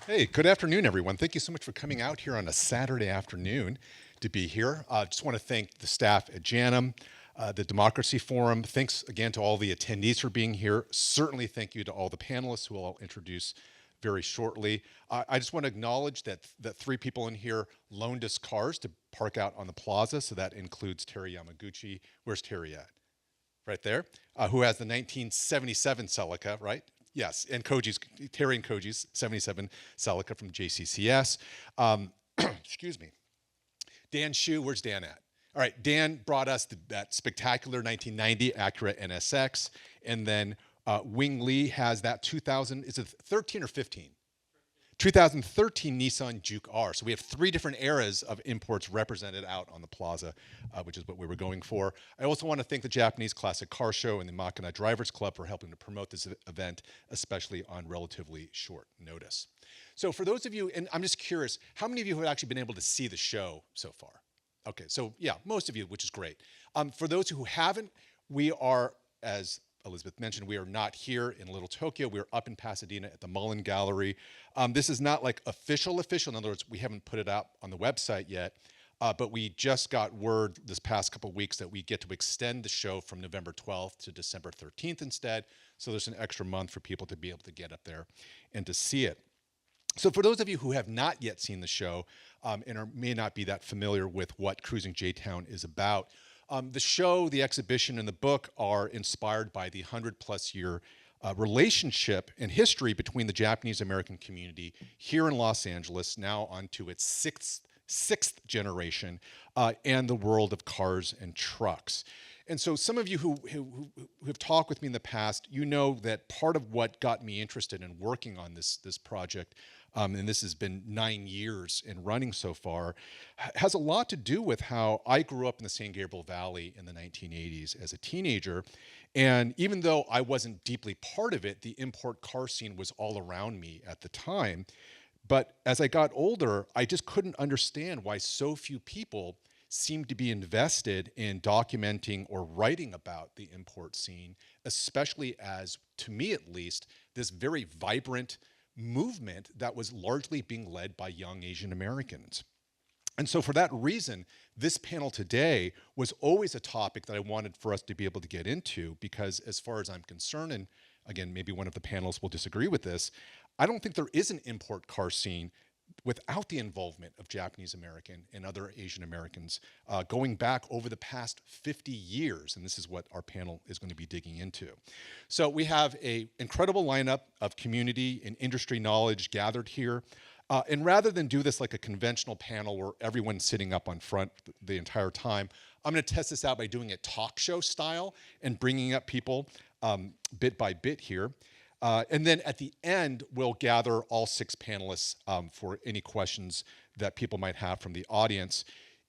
Hey, good afternoon, everyone. Thank you so much for coming out here on a Saturday afternoon to be here. Just want to thank the staff at JANM, the Democracy Forum. Thanks again to all the attendees for being here. Certainly thank you to all the panelists who I'll introduce very shortly. I just want to acknowledge that three people in here loaned us cars to park out on the plaza, so that includes Terry Yamaguchi. Where's Terry at? Right there, who has the 1977 Celica, right? Yes, and Terry and Koji's 77 Celica from JCCS. Excuse me. Dan Shu, where's Dan at? All right, Dan brought us that spectacular 1990 Acura NSX, and then Wing Lee has that 2000, is it 13 or 15? 2013 Nissan Juke R. So we have three different eras of imports represented out on the plaza, which is what we were going for. I also want to thank the Japanese Classic Car Show and the Makina Drivers Club for helping to promote this event, especially on relatively short notice. So for those of you, and I'm just curious, how many of you have actually been able to see the show so far? Okay, so yeah, most of you, which is great. For those who haven't, we are, as Elizabeth mentioned, we are not here in Little Tokyo. We're up in Pasadena at the Mullen Gallery. This is not like official. In other words, we haven't put it out on the website yet, but we just got word this past couple of weeks that we get to extend the show from November 12th to December 13th instead. So there's an extra month for people to be able to get up there and to see it. So for those of you who have not yet seen the show and may not be that familiar with what Cruising J-Town is about, the show, the exhibition, and the book are inspired by the 100+ year relationship and history between the Japanese American community here in Los Angeles, now onto its sixth generation, and the world of cars and trucks. And so some of you who have talked with me in the past, you know that part of what got me interested in working on this project, and this has been 9 years in running so far, has a lot to do with how I grew up in the San Gabriel Valley in the 1980s as a teenager. And even though I wasn't deeply part of it, the import car scene was all around me at the time. But as I got older, I just couldn't understand why so few people seemed to be invested in documenting or writing about the import scene, especially as, to me at least, this very vibrant movement that was largely being led by young Asian Americans. And so for that reason, this panel today was always a topic that I wanted for us to be able to get into, because as far as I'm concerned, and again, maybe one of the panelists will disagree with this, I don't think there is an import car scene without the involvement of Japanese American and other Asian Americans going back over the past 50 years. And this is what our panel is going to be digging into. So we have an incredible lineup of community and industry knowledge gathered here. And rather than do this like a conventional panel where everyone's sitting up on front the entire time, I'm going to test this out by doing it talk show style and bringing up people bit by bit here. And then at the end, we'll gather all 6 panelists for any questions that people might have from the audience.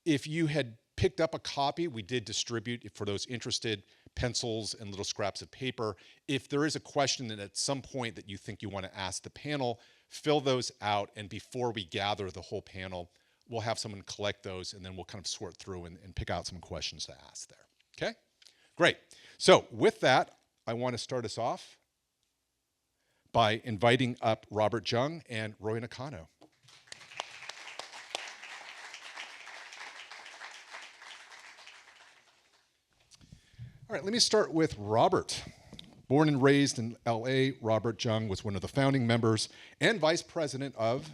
If you had picked up a copy, we did distribute, for those interested, pencils and little scraps of paper. If there is a question that at some point that you think you want to ask the panel, fill those out, and before we gather the whole panel, we'll have someone collect those, and then we'll kind of sort through and pick out some questions to ask there. Okay? Great. So with that, I want to start us off by inviting up Robert Jung and Roy Nakano. All right, let me start with Robert. Born and raised in LA, Robert Jung was one of the founding members and vice president of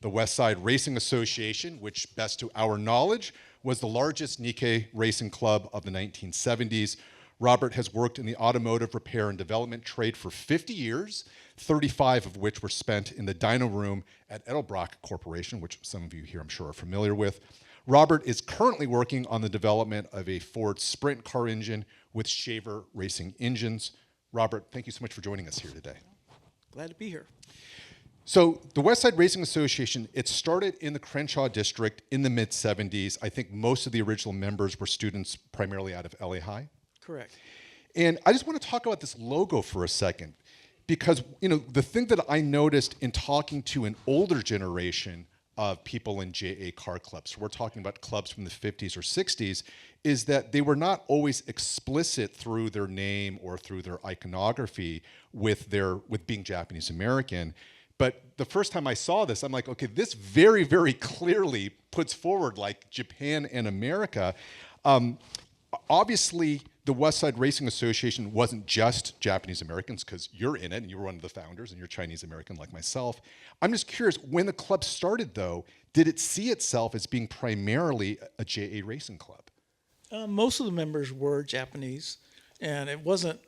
the Westside Racing Association, which, best to our knowledge, was the largest Nikkei racing club of the 1970s. Robert has worked in the automotive repair and development trade for 50 years, 35 of which were spent in the dyno room at Edelbrock Corporation, which some of you here I'm sure are familiar with. Robert is currently working on the development of a Ford Sprint car engine with Shaver Racing engines. Robert, thank you so much for joining us here today. Glad to be here. So the Westside Racing Association, it started in the Crenshaw district in the mid-70s. I think most of the original members were students primarily out of LA High. Correct. And I just want to talk about this logo for a second, because the thing that I noticed in talking to an older generation of people in JA car clubs, we're talking about clubs from the 50s or 60s, is that they were not always explicit through their name or through their iconography with being Japanese American, But the first time I saw this, I'm like, okay, this very, very clearly puts forward like Japan and America. Obviously, the Westside Racing Association wasn't just Japanese Americans, because you're in it and you were one of the founders and you're Chinese American like myself. I'm just curious, when the club started though, did it see itself as being primarily a JA racing club? Most of the members were Japanese, and it wasn't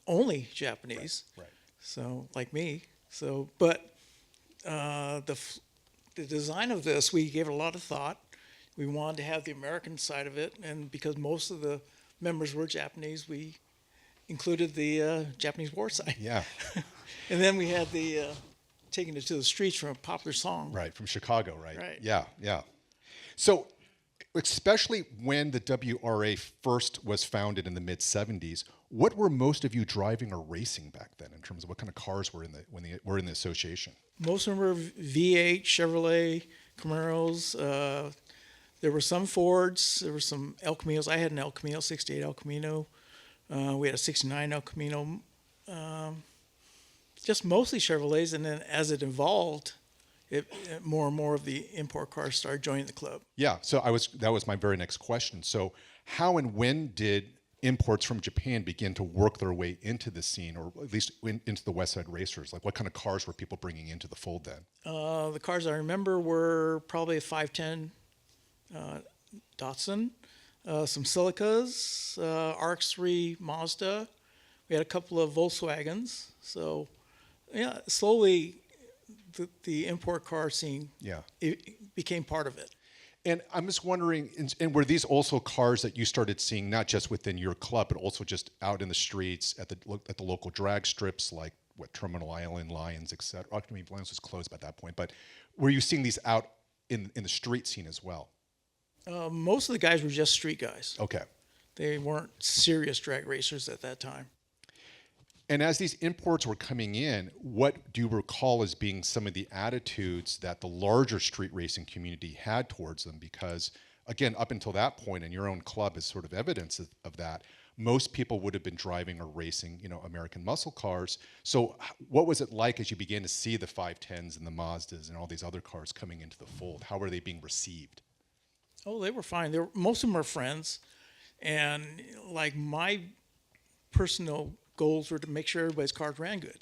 only Japanese. Right. So, like me. So, but the design of this, we gave it a lot of thought. We wanted to have the American side of it, and because most of the members were Japanese, we included the Japanese war side. Yeah. And then we had the taking it to the streets from a popular song. Right, from Chicago, right? Right. Yeah, yeah. So, especially when the WRA first was founded in the mid-'70s, what were most of you driving or racing back then in terms of what kind of cars were when they were in the association? Most of them were V8, Chevrolet, Camaros. There were some Fords. There were some El Caminos. I had an El Camino, 68 El Camino. We had a 69 El Camino. Just mostly Chevrolets. And then as it evolved, more and more of the import cars started joining the club. Yeah, so that was my very next question. So how and when did imports from Japan begin to work their way into the scene, or at least into the Westside Racers? Like, what kind of cars were people bringing into the fold then? The cars I remember were probably a 510 Datsun, some Silicas, RX-3 Mazda. We had a couple of Volkswagens. So, yeah, slowly the import car scene it became part of it. And I'm just wondering, and were these also cars that you started seeing not just within your club, but also just out in the streets at the local drag strips, like Terminal Island, Lions, etc. I mean, Lions was closed by that point, but were you seeing these out in the street scene as well? Most of the guys were just street guys. Okay. They weren't serious drag racers at that time. And as these imports were coming in, what do you recall as being some of the attitudes that the larger street racing community had towards them? Because, again, up until that point, and your own club is sort of evidence of that, most people would have been driving or racing, American muscle cars. So what was it like as you began to see the 510s and the Mazdas and all these other cars coming into the fold? How were they being received? Oh, they were fine. Most of them are friends. And, like, my personal goals were to make sure everybody's cars ran good.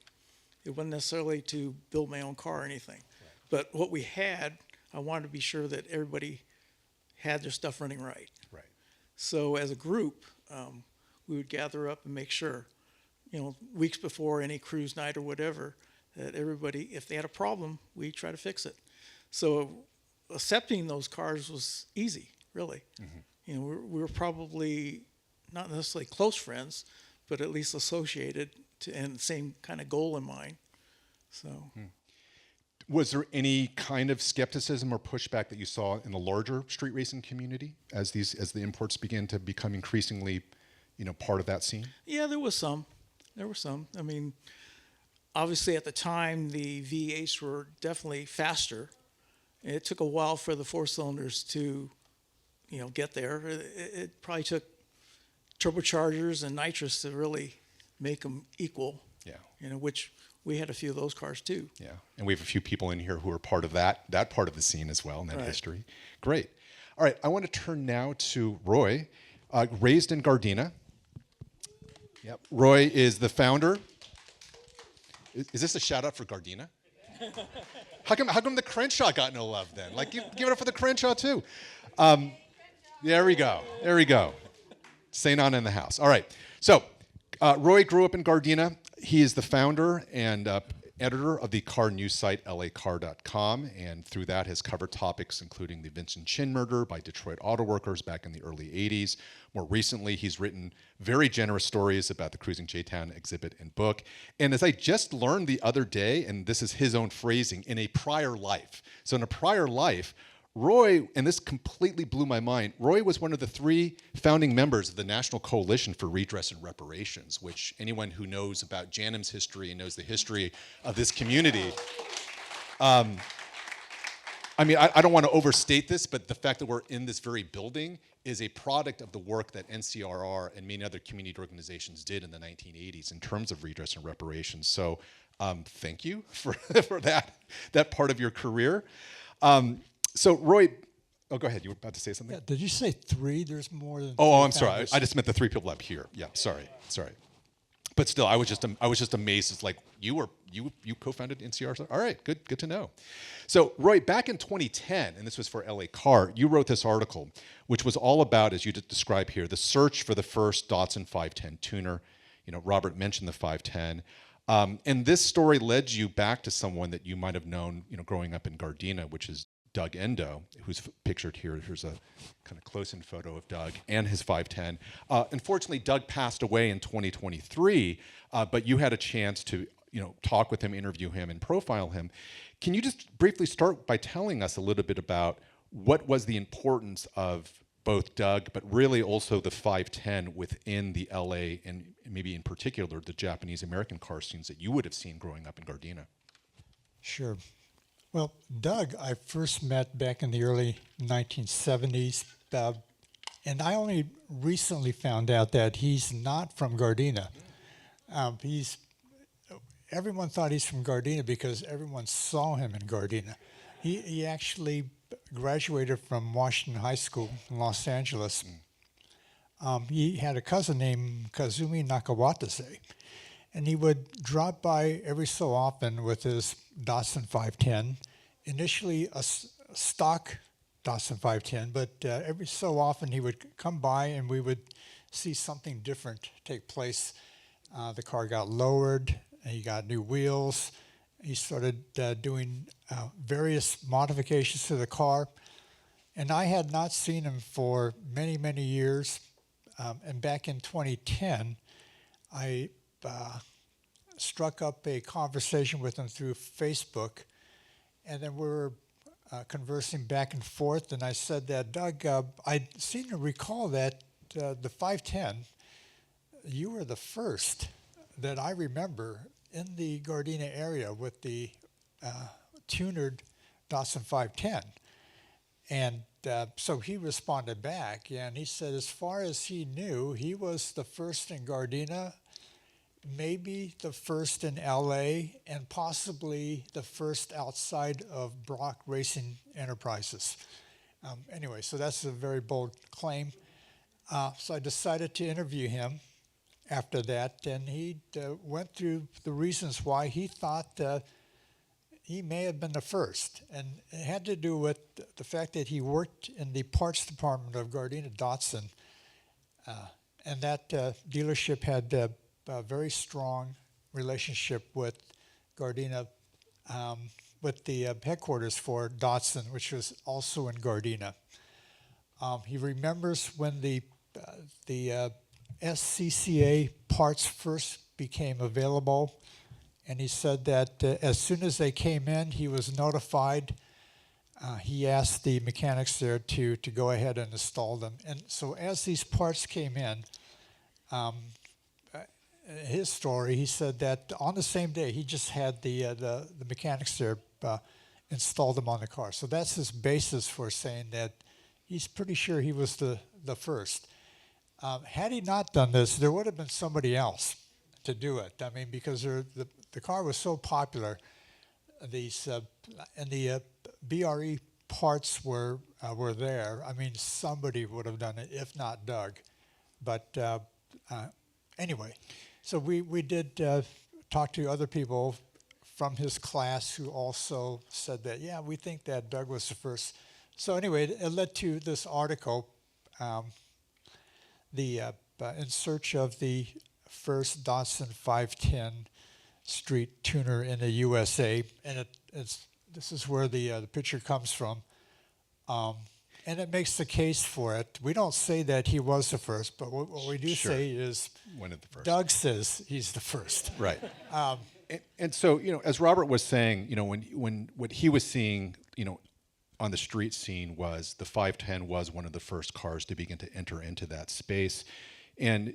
It wasn't necessarily to build my own car or anything. Right. But what we had, I wanted to be sure that everybody had their stuff running right. Right. So as a group, we would gather up and make sure, weeks before any cruise night or whatever, that everybody, if they had a problem, we'd try to fix it. So accepting those cars was easy, really. Mm-hmm. We were probably not necessarily close friends, but at least associated and the same kind of goal in mind. So, was there any kind of skepticism or pushback that you saw in the larger street racing community as the imports began to become increasingly, part of that scene? Yeah, there was some. I mean, obviously at the time the V8s were definitely faster. It took a while for the four cylinders to, get there. It probably took turbochargers and nitrous to really make them equal. Yeah. Which we had a few of those cars too. Yeah, and we have a few people in here who are part of that part of the scene as well, in that history. Great. All right, I want to turn now to Roy, raised in Gardena. Yep. Roy is the founder. Is this a shout out for Gardena? How come the Crenshaw got no love then? Like, give it up for the Crenshaw too. There we go. St. Anna in the house. All right. So, Roy grew up in Gardena. He is the founder and editor of the car news site lacar.com, and through that has covered topics including the Vincent Chin murder by Detroit auto workers back in the early 80s. More recently, he's written very generous stories about the Cruising J-Town exhibit and book. And as I just learned the other day, and this is his own phrasing, in a prior life. So in a prior life, Roy, and this completely blew my mind, Roy was one of the 3 founding members of the National Coalition for Redress and Reparations, which anyone who knows about JANM's history and knows the history of this community, I mean, I don't want to overstate this, but the fact that we're in this very building is a product of the work that NCRR and many other community organizations did in the 1980s in terms of redress and reparations. So Thank you for for that part of your career. So Roy, oh, go ahead. You were about to say something. Yeah, did you say three? There's more than. Oh, three I'm sorry. founders. I just meant the three people up here. Yeah, sorry. But still, I was just amazed. It's like you co-founded NCR. All right, good to know. So Roy, back in 2010, and this was for LA Car, you wrote this article, which was all about, as you describe here, the search for the first Datsun 510 tuner. Robert mentioned the 510, and this story led you back to someone that you might have known, growing up in Gardena, which is Doug Endo, who's pictured here. Here's a kind of close-in photo of Doug and his 510. Unfortunately, Doug passed away in 2023, but you had a chance to talk with him, interview him, and profile him. Can you just briefly start by telling us a little bit about what was the importance of both Doug, but really also the 510 within the LA and maybe in particular the Japanese American car scenes that you would have seen growing up in Gardena? Sure. Well, Doug, I first met back in the early 1970s, and I only recently found out that he's not from Gardena. Everyone thought he's from Gardena because everyone saw him in Gardena. He actually graduated from Washington High School in Los Angeles. He had a cousin named Kazumi Nakawatase, and he would drop by every so often with his Datsun 510, initially a stock Datsun 510, but every so often he would come by and we would see something different take place. The car got lowered, and he got new wheels. He started doing various modifications to the car, and I had not seen him for many, many years. And back in 2010, I struck up a conversation with him through Facebook, and then we were conversing back and forth, and I said that, Doug, I seem to recall that the 510, you were the first that I remember in the Gardena area with the tunered Datsun 510. And so he responded back, and he said as far as he knew, he was the first in Gardena, maybe the first in LA, and possibly the first outside of Brock Racing Enterprises. Anyway, so that's a very bold claim. So I decided to interview him after that, and he went through the reasons why he thought he may have been the first. And it had to do with the fact that he worked in the parts department of Gardena Datsun, and that dealership had a very strong relationship with Gardena, with the headquarters for Datsun, which was also in Gardena. He remembers when the SCCA parts first became available, and he said that as soon as they came in, he was notified. He asked the mechanics there to go ahead and install them. And so as these parts came in, his story, he said that on the same day, he just had the mechanics there install them on the car. So that's his basis for saying that he's pretty sure he was the first. Had he not done this, there would have been somebody else to do it. I mean, because the car was so popular, these and the BRE parts were there. I mean, somebody would have done it, if not Doug. But anyway, so we did talk to other people from his class who also said that, yeah, we think that Doug was the first. So anyway, it led to this article, in search of the first Datsun 510 street tuner in the USA, and this is where the picture comes from, and it makes the case for it. We don't say that he was the first, but what we do say is One of the first. Doug says he's the first. Right. And so, as Robert was saying, when what he was seeing, on the street scene was the 510 was one of the first cars to begin to enter into that space. And,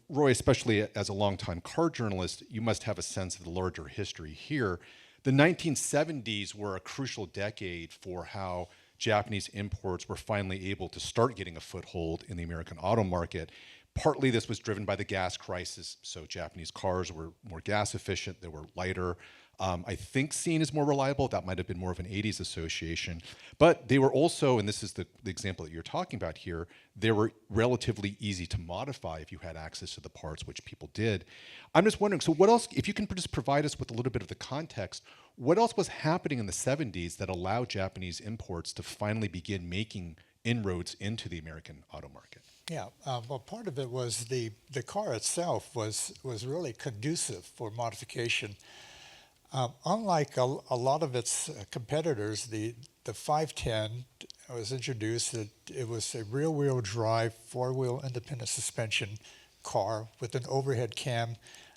Roy, especially as a longtime car journalist, you must have a sense of the larger history here. The 1970s were a crucial decade for how Japanese imports were finally able to start getting a foothold in the American auto market. Partly this was driven by the gas crisis, so Japanese cars were more gas efficient, they were lighter. I think seen as more reliable. That might have been more of an 80s association. But they were also, and this is the example that you're talking about here, they were relatively easy to modify if you had access to the parts, which people did. I'm just wondering, so what else, if you can just provide us with a little bit of the context, what else was happening in the 70s that allowed Japanese imports to finally begin making inroads into the American auto market? Yeah, well, part of it was the car itself was really conducive for modification. Unlike a lot of its competitors, the 510 was introduced. It was a rear-wheel drive, four-wheel independent suspension car with an overhead cam,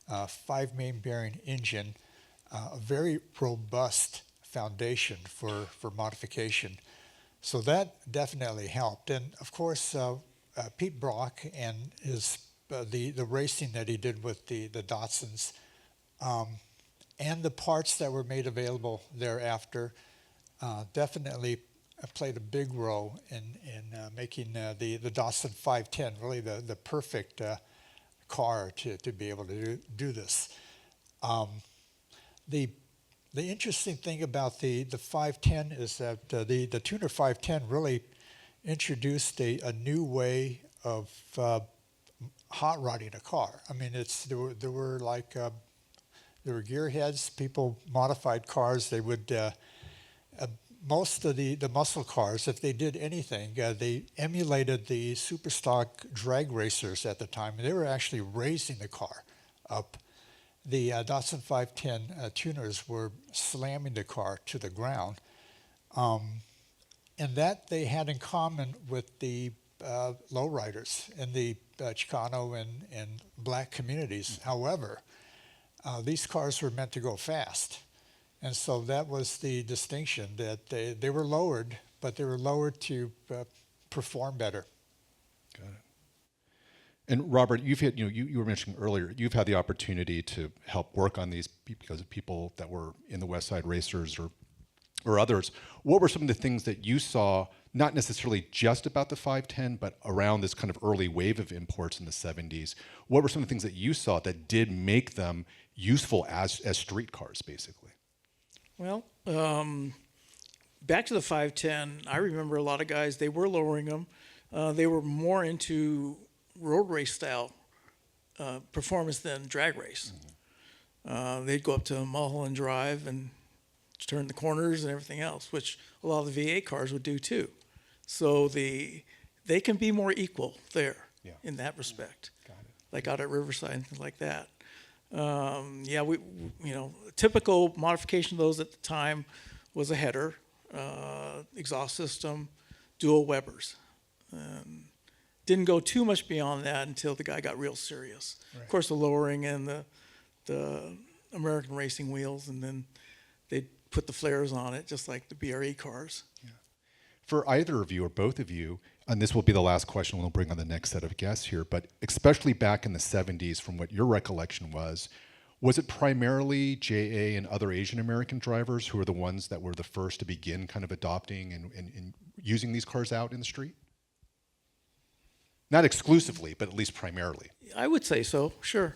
5-main bearing engine, a very robust foundation for modification. So that definitely helped. And of course, Pete Brock and his the racing that he did with the Datsuns, and the parts that were made available thereafter definitely played a big role in making the Datsun 510 really the perfect car to be able to do this. The interesting thing about the 510 is that the Tuner 510 really introduced a new way of hot rodding a car. I mean, there were gearheads. People modified cars. They would most of the muscle cars, if they did anything, they emulated the superstock drag racers at the time. They were actually raising the car up. The Datsun 510 tuners were slamming the car to the ground. And that they had in common with the lowriders in the Chicano and black communities. However, these cars were meant to go fast. And so that was the distinction, that they were lowered, but they were lowered to perform better. Got it. And Robert, you've had, you were mentioning earlier, you've had the opportunity to help work on these because of people that were in the Westside Racers or others. What were some of the things that you saw, not necessarily just about the 510, but around this kind of early wave of imports in the 70s? What were some of the things that you saw that did make them useful as street cars, basically? Well, back to the 510, I remember a lot of guys, they were lowering them. They were more into road race style performance than drag race. Mm-hmm. They'd go up to Mulholland Drive and turn the corners and everything else, which a lot of the V8 cars would do too. So they can be more equal there in that respect. Got it. Like out at Riverside and things like that. Typical modification of those at the time was a header, exhaust system, dual Webers. Didn't go too much beyond that until the guy got real serious. Right. Of course, the lowering and the American racing wheels, and then they put the flares on it, just like the BRE cars. Yeah. For either of you or both of you, and this will be the last question we'll bring on the next set of guests here, but especially back in the 70s, from what your recollection was it primarily JA and other Asian American drivers who were the ones that were the first to begin kind of adopting and using these cars out in the street? Not exclusively, but at least primarily. I would say so, sure.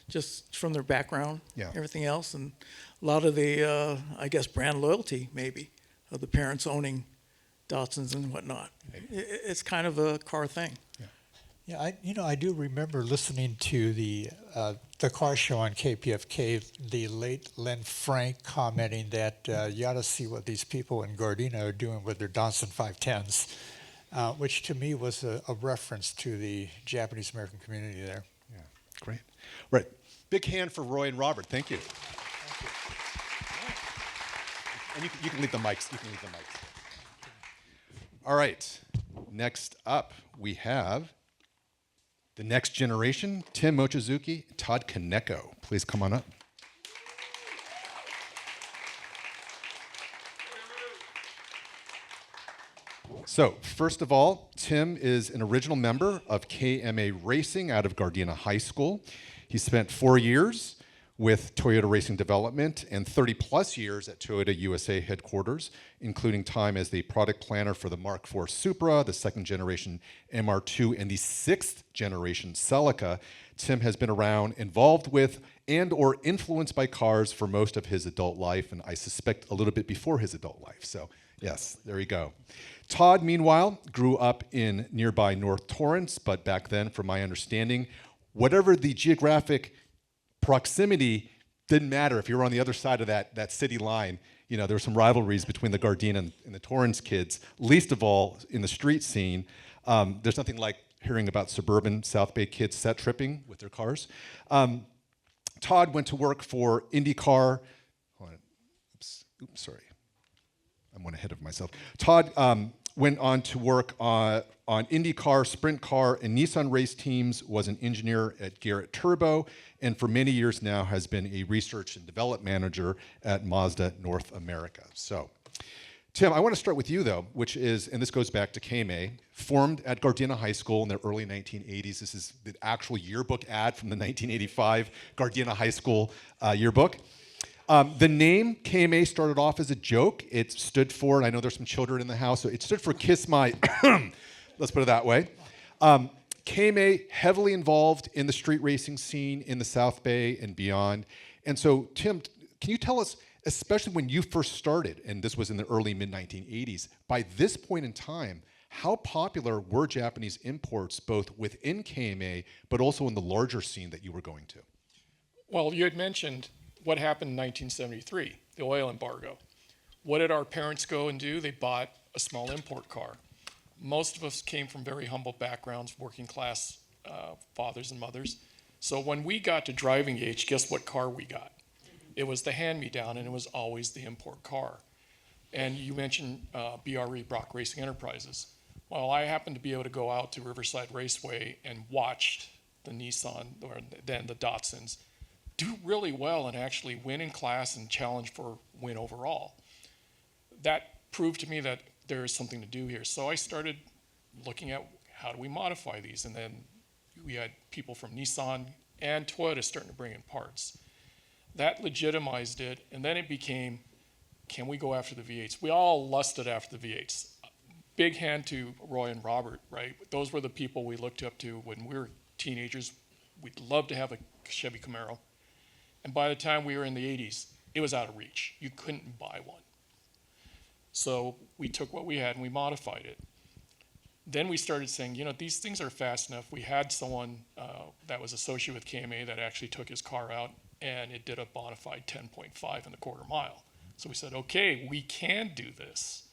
Just from their background, everything else, and a lot of the, brand loyalty, maybe, of the parents owning Datsuns and whatnot. It's kind of a car thing. Yeah, I do remember listening to the car show on KPFK, the late Len Frank commenting that you ought to see what these people in Gardena are doing with their Datsun 510s, which to me was a reference to the Japanese-American community there. Yeah, great. Right. Big hand for Roy and Robert. Thank you. And you can leave the mics. All right. Next up, we have the next generation, Tim Mochizuki, Tod Kaneko. Please come on up. So, first of all, Tim is an original member of KMA Racing out of Gardena High School. He spent 4 years with Toyota Racing Development and 30 plus years at Toyota USA headquarters, including time as the product planner for the Mark IV Supra, the second generation MR2, and the sixth generation Celica. Tim has been around, involved with, and or influenced by cars for most of his adult life, and I suspect a little bit before his adult life. So yes, there you go. Tod, meanwhile, grew up in nearby North Torrance, but back then, from my understanding, whatever the geographic proximity, didn't matter if you were on the other side of that city line. You know, there were some rivalries between the Gardena and the Torrance kids, least of all in the street scene. There's nothing like hearing about suburban South Bay kids set tripping with their cars. Tod went to work for IndyCar. Oops, sorry. I'm one ahead of myself. Tod went on to work on IndyCar, Sprint Car, and Nissan race teams, was an engineer at Garrett Turbo, and for many years now has been a research and development manager at Mazda North America. So, Tim, I want to start with you though, which is, and this goes back to KMA, formed at Gardena High School in the early 1980s. This is the actual yearbook ad from the 1985 Gardena High School yearbook. The name KMA started off as a joke. It stood for, and I know there's some children in the house, so it stood for Kiss My, let's put it that way. KMA heavily involved in the street racing scene in the South Bay and beyond. And so, Tim, can you tell us, especially when you first started, and this was in the early mid-1980s, by this point in time, how popular were Japanese imports both within KMA, but also in the larger scene that you were going to? Well, you had mentioned what happened in 1973, the oil embargo. What did our parents go and do? They bought a small import car. Most of us came from very humble backgrounds, working class fathers and mothers. So when we got to driving age, guess what car we got? It was the hand-me-down, and it was always the import car. And you mentioned BRE, Brock Racing Enterprises. Well, I happened to be able to go out to Riverside Raceway and watch the Nissan, or then the Datsuns, do really well and actually win in class and challenge for win overall. That proved to me that there is something to do here. So I started looking at how do we modify these, and then we had people from Nissan and Toyota starting to bring in parts. That legitimized it, and then it became, can we go after the V8s? We all lusted after the V8s. Big hand to Roy and Robert, right? Those were the people we looked up to when we were teenagers. We'd love to have a Chevy Camaro. And by the time we were in the 80s, it was out of reach. You couldn't buy one. So we took what we had and we modified it. Then we started saying, you know, these things are fast enough. We had someone that was associated with KMA that actually took his car out, and it did a bona fide 10.5 in the quarter mile. So we said, okay, we can do this.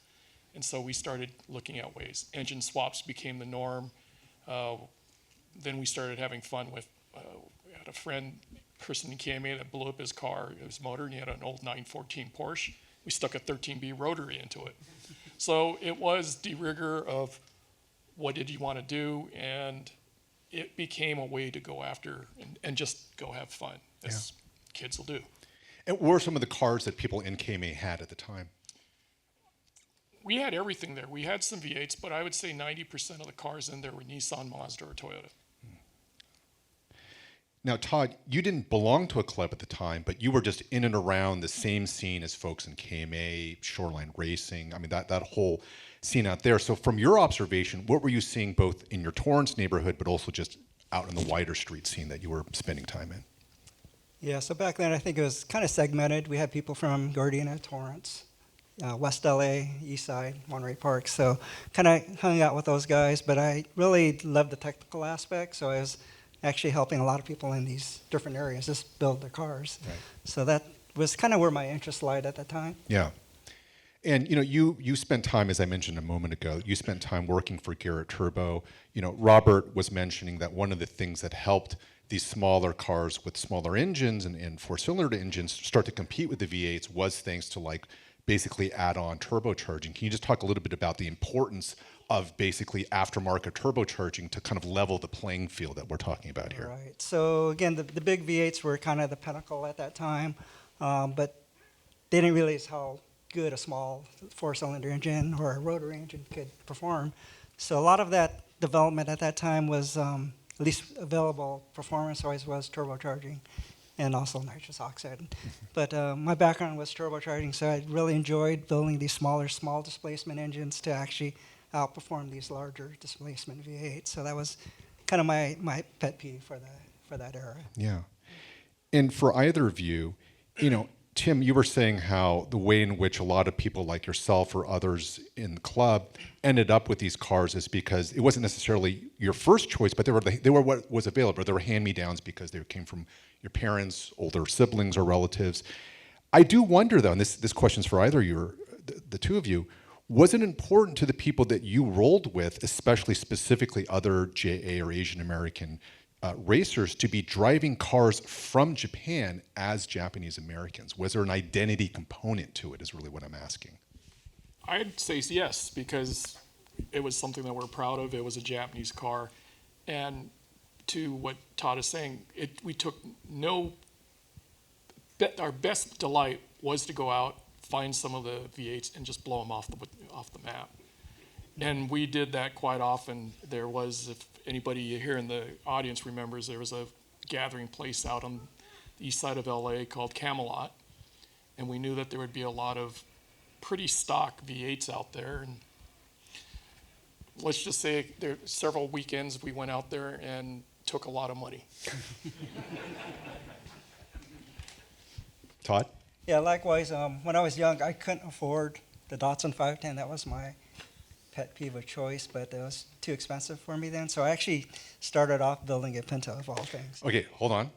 And so we started looking at ways. Engine swaps became the norm. Then we started having fun with, we had a person in KMA that blew up his car, his motor, and he had an old 914 Porsche. We stuck a 13B rotary into it. So it was de rigueur of what did you want to do, and it became a way to go after and just go have fun, as kids will do. And what were some of the cars that people in KMA had at the time? We had everything there. We had some V8s, but I would say 90% of the cars in there were Nissan, Mazda, or Toyota. Now, Tod, you didn't belong to a club at the time, but you were just in and around the same scene as folks in KMA, Shoreline Racing, I mean, that whole scene out there. So from your observation, what were you seeing both in your Torrance neighborhood, but also just out in the wider street scene that you were spending time in? Yeah, so back then I think it was kind of segmented. We had people from Gardena, Torrance, West LA, East Side, Monterey Park. So kind of hung out with those guys, but I really loved the technical aspect. So I was actually helping a lot of people in these different areas just build their cars. Right. So that was kind of where my interest lied at that time. Yeah. And you know, you spent time, as I mentioned a moment ago, you spent time working for Garrett Turbo. You know, Robert was mentioning that one of the things that helped these smaller cars with smaller engines and four-cylinder engines start to compete with the V8s was thanks to like basically add-on turbocharging. Can you just talk a little bit about the importance of basically aftermarket turbocharging to kind of level the playing field that we're talking about here? Right. So again, the big V8s were kind of the pinnacle at that time, but they didn't realize how good a small four-cylinder engine or a rotary engine could perform. So a lot of that development at that time was, at least available performance-wise, was turbocharging. and also nitrous oxide. But my background was turbocharging, so I really enjoyed building these smaller, small displacement engines to actually outperform these larger displacement V8. So that was kind of my pet peeve for that era. Yeah. And for either of you, Tim, you were saying how the way in which a lot of people like yourself or others in the club ended up with these cars is because it wasn't necessarily your first choice, but they were what was available. They were hand-me-downs because they came from your parents, older siblings, or relatives. I do wonder, though, and this question's for either you, the two of you, was it important to the people that you rolled with, especially specifically other JA or Asian American racers, to be driving cars from Japan as Japanese Americans? Was there an identity component to it, is really what I'm asking. I'd say yes, because it was something that we're proud of. It was a Japanese car. And to what Tod is saying, we took our best delight was to go out, find some of the V8s, and just blow them off the map. And we did that quite often. There was, if anybody here in the audience remembers, there was a gathering place out on the east side of LA called Camelot. And we knew that there would be a lot of pretty stock V8s out there. And let's just say there several weekends we went out there and took a lot of money. Tod? Yeah, likewise, when I was young, I couldn't afford the Datsun 510. That was my pet peeve of choice, but it was too expensive for me then. So I actually started off building a Pinto of all things. Okay, hold on.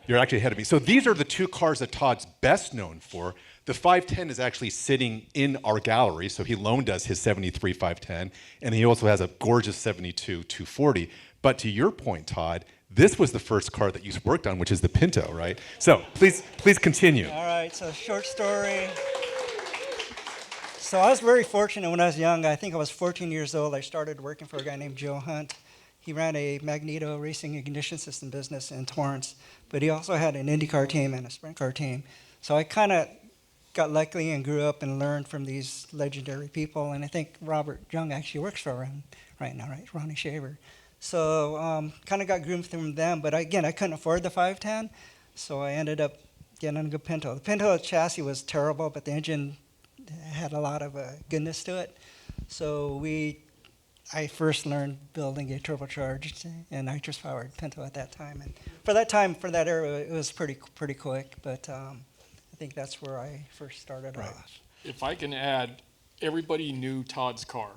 You're actually ahead of me. So these are the two cars that Tod's best known for. The 510 is actually sitting in our gallery, so he loaned us his 73 510, and he also has a gorgeous 72 240. But to your point, Tod, this was the first car that you worked on, which is the Pinto, right? So please continue. All right, so short story. So I was very fortunate when I was young. I think I was 14 years old. I started working for a guy named Joe Hunt. He ran a Magneto racing ignition system business in Torrance, but he also had an IndyCar team and a sprint car team. So I kind of got lucky and grew up and learned from these legendary people. And I think Robert Jung actually works for him right now, right? Ronnie Shaver. So kind of got groomed from them. But again, I couldn't afford the 510, so I ended up getting a Pinto. The Pinto chassis was terrible, but the engine had a lot of goodness to it. So I first learned building a turbocharged and nitrous-powered Pinto at that time. And for that era, it was pretty quick. But I think that's where I first started off. If I can add, everybody knew Tod's car.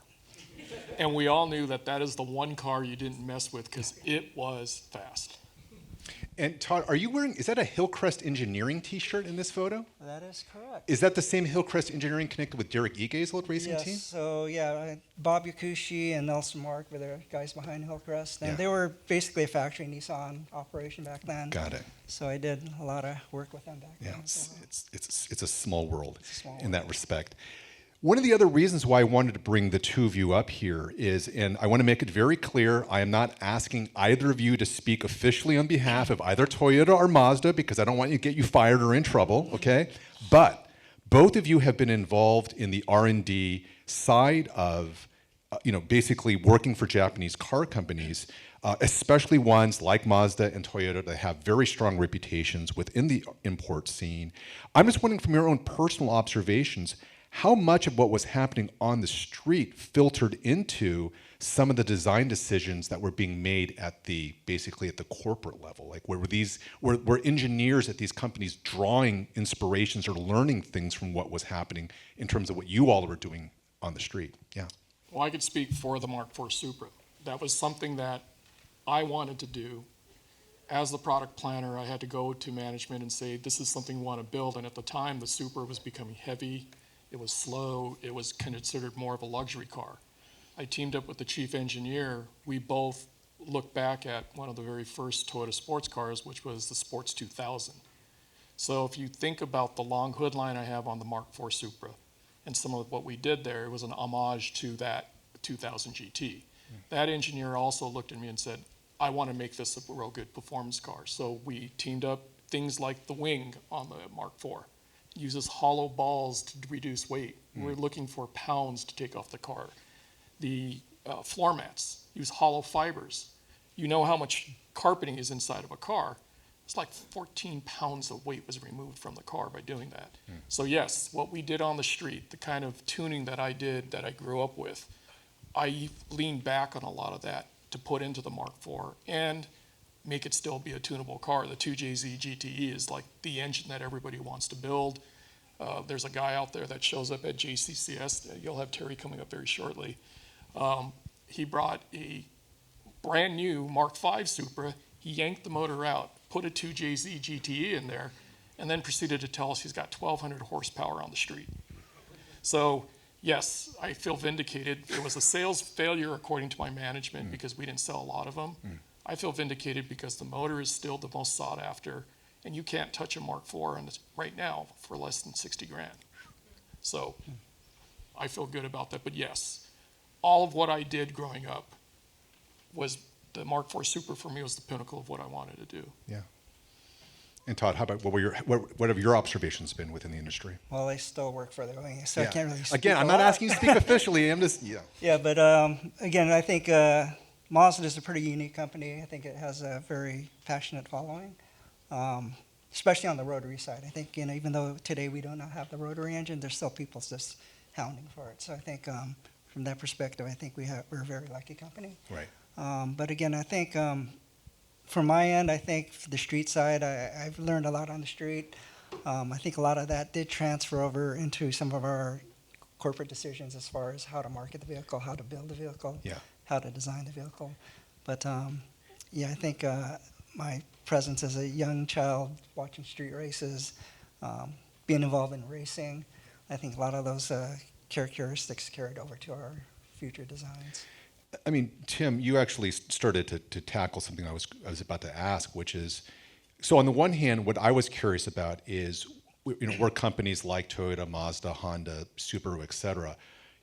And we all knew that is the one car you didn't mess with because it was fast. And Tod, are you wearing, is that a Hillcrest Engineering t-shirt in this photo? That is correct. Is that the same Hillcrest Engineering connected with Derek Ege's old racing Yes, team? so yeah, Bob Yakushi and Nelson Mark were the guys behind Hillcrest. And Yeah. they were basically a factory Nissan operation back then. Got it. So I did a lot of work with them back Yeah, then. it's a small world small in that respect. One of the other reasons why I wanted to bring the two of you up here is, and I want to make it very clear, I am not asking either of you to speak officially on behalf of either Toyota or Mazda because I don't want you to get you fired or in trouble, okay? But both of you have been involved in the R&D side of, basically working for Japanese car companies, especially ones like Mazda and Toyota that have very strong reputations within the import scene. I'm just wondering from your own personal observations, how much of what was happening on the street filtered into some of the design decisions that were being made at basically at the corporate level? Like were engineers at these companies drawing inspirations or learning things from what was happening in terms of what you all were doing on the street? Yeah. Well, I could speak for the Mark IV Supra. That was something that I wanted to do. As the product planner, I had to go to management and say, this is something we want to build. And at the time, the Supra was becoming heavy. It was slow. It was considered more of a luxury car. I teamed up with the chief engineer. We both looked back at one of the very first Toyota sports cars, which was the Sports 2000. So if you think about the long hood line I have on the Mark IV Supra and some of what we did there, it was an homage to that 2000 GT. That engineer also looked at me and said, I want to make this a real good performance car. So we teamed up things like the wing on the Mark IV. Uses hollow balls to reduce weight. We're looking for pounds to take off the car. The floor mats use hollow fibers. You know how much carpeting is inside of a car. it's like 14 pounds of weight was removed from the car by doing that. So yes, what we did on the street, the kind of tuning that I did, that I grew up with, I leaned back on a lot of that to put into the Mark IV and make it still be a tunable car. The 2JZ GTE is like the engine that everybody wants to build. There's a guy out there that shows up at JCCS. You'll have Terry coming up very shortly. He brought a brand new Mark V Supra. He yanked the motor out, put a 2JZ GTE in there, and then proceeded to tell us he's got 1,200 horsepower on the street. So yes, I feel vindicated. It was a sales failure according to my management because we didn't sell a lot of them. I feel vindicated because the motor is still the most sought after, and you can't touch a Mark IV right now for less than 60 grand. So I feel good about that. But yes, all of what I did growing up was the Mark IV Super for me was the pinnacle of what I wanted to do. Yeah. And Todd, how about what have your observations been within the industry? Well, I still work for the OEM, so I can't really speak Again, I'm a not lot. asking you to speak officially. I'm just, yeah. Yeah, but again, I think Mazda is a pretty unique company. I think it has a very passionate following, especially on the rotary side. I think, you know, even though today we don't have the rotary engine, there's still people just hounding for it. So I think from that perspective, I think we're a very lucky company. Right. But again, I think from my end, I think for the street side, I've learned a lot on the street. I think a lot of that did transfer over into some of our corporate decisions as far as how to market the vehicle, how to build the vehicle, Yeah. how to design the vehicle. But yeah, I think my presence as a young child watching street races, being involved in racing, I think a lot of those characteristics carried over to our future designs. I mean, Tim, you actually started to tackle something I was about to ask, which is, so on the one hand, what I was curious about is, you know, were companies like Toyota, Mazda, Honda, Subaru, et cetera,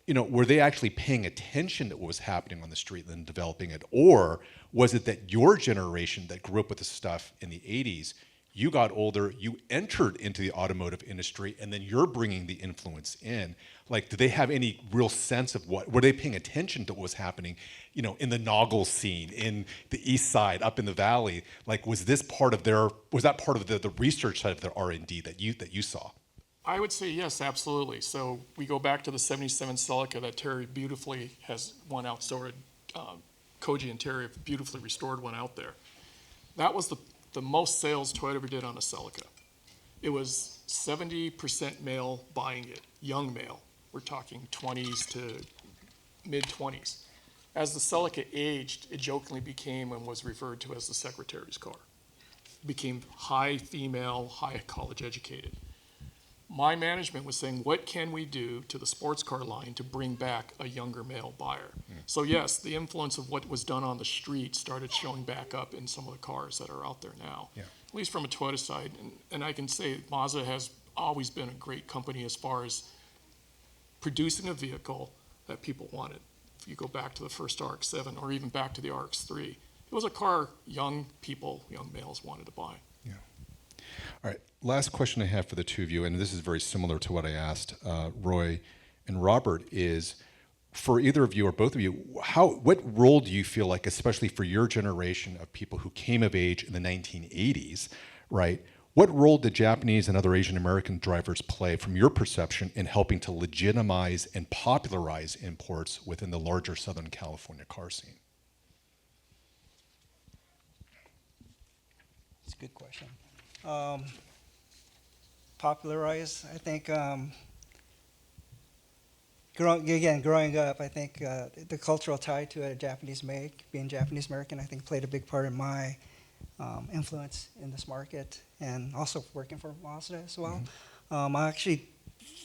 you know, were they actually paying attention to what was happening on the street and developing it? Or was it that your generation that grew up with this stuff in the 80s, you got older, you entered into the automotive industry, and then you're bringing the influence in? Like, do they have any real sense of were they paying attention to what was happening, you know, in the Noggle scene, in the East Side, up in the Valley? Like, was that part of the research side of their R&D that you saw? I would say yes, absolutely. So we go back to the 77 Celica that Terry beautifully has one outstored. Koji and Terry have beautifully restored one out there. That was the most sales Toyota ever did on a Celica. It was 70% male buying it, young male. We're talking 20s to mid-20s. As the Celica aged, it jokingly became and was referred to as the secretary's car. It became high female, high college educated. My management was saying, what can we do to the sports car line to bring back a younger male buyer? So yes, the influence of what was done on the street started showing back up in some of the cars that are out there now, at least from a Toyota side. And I can say Mazda has always been a great company as far as producing a vehicle that people wanted. If you go back to the first RX-7 or even back to the RX-3, it was a car young males wanted to buy. Yeah. All right. Last question I have for the two of you, and this is very similar to what I asked Roy and Robert, is for either of you or both of you, what role do you feel like, especially for your generation of people who came of age in the 1980s, right? What role did Japanese and other Asian American drivers play, from your perception, in helping to legitimize and popularize imports within the larger Southern California car scene? That's a good question. Popularize, I think, growing up, I think the cultural tie to a Japanese make, being Japanese American, I think played a big part in my influence in this market, and also working for Mazda as well. I actually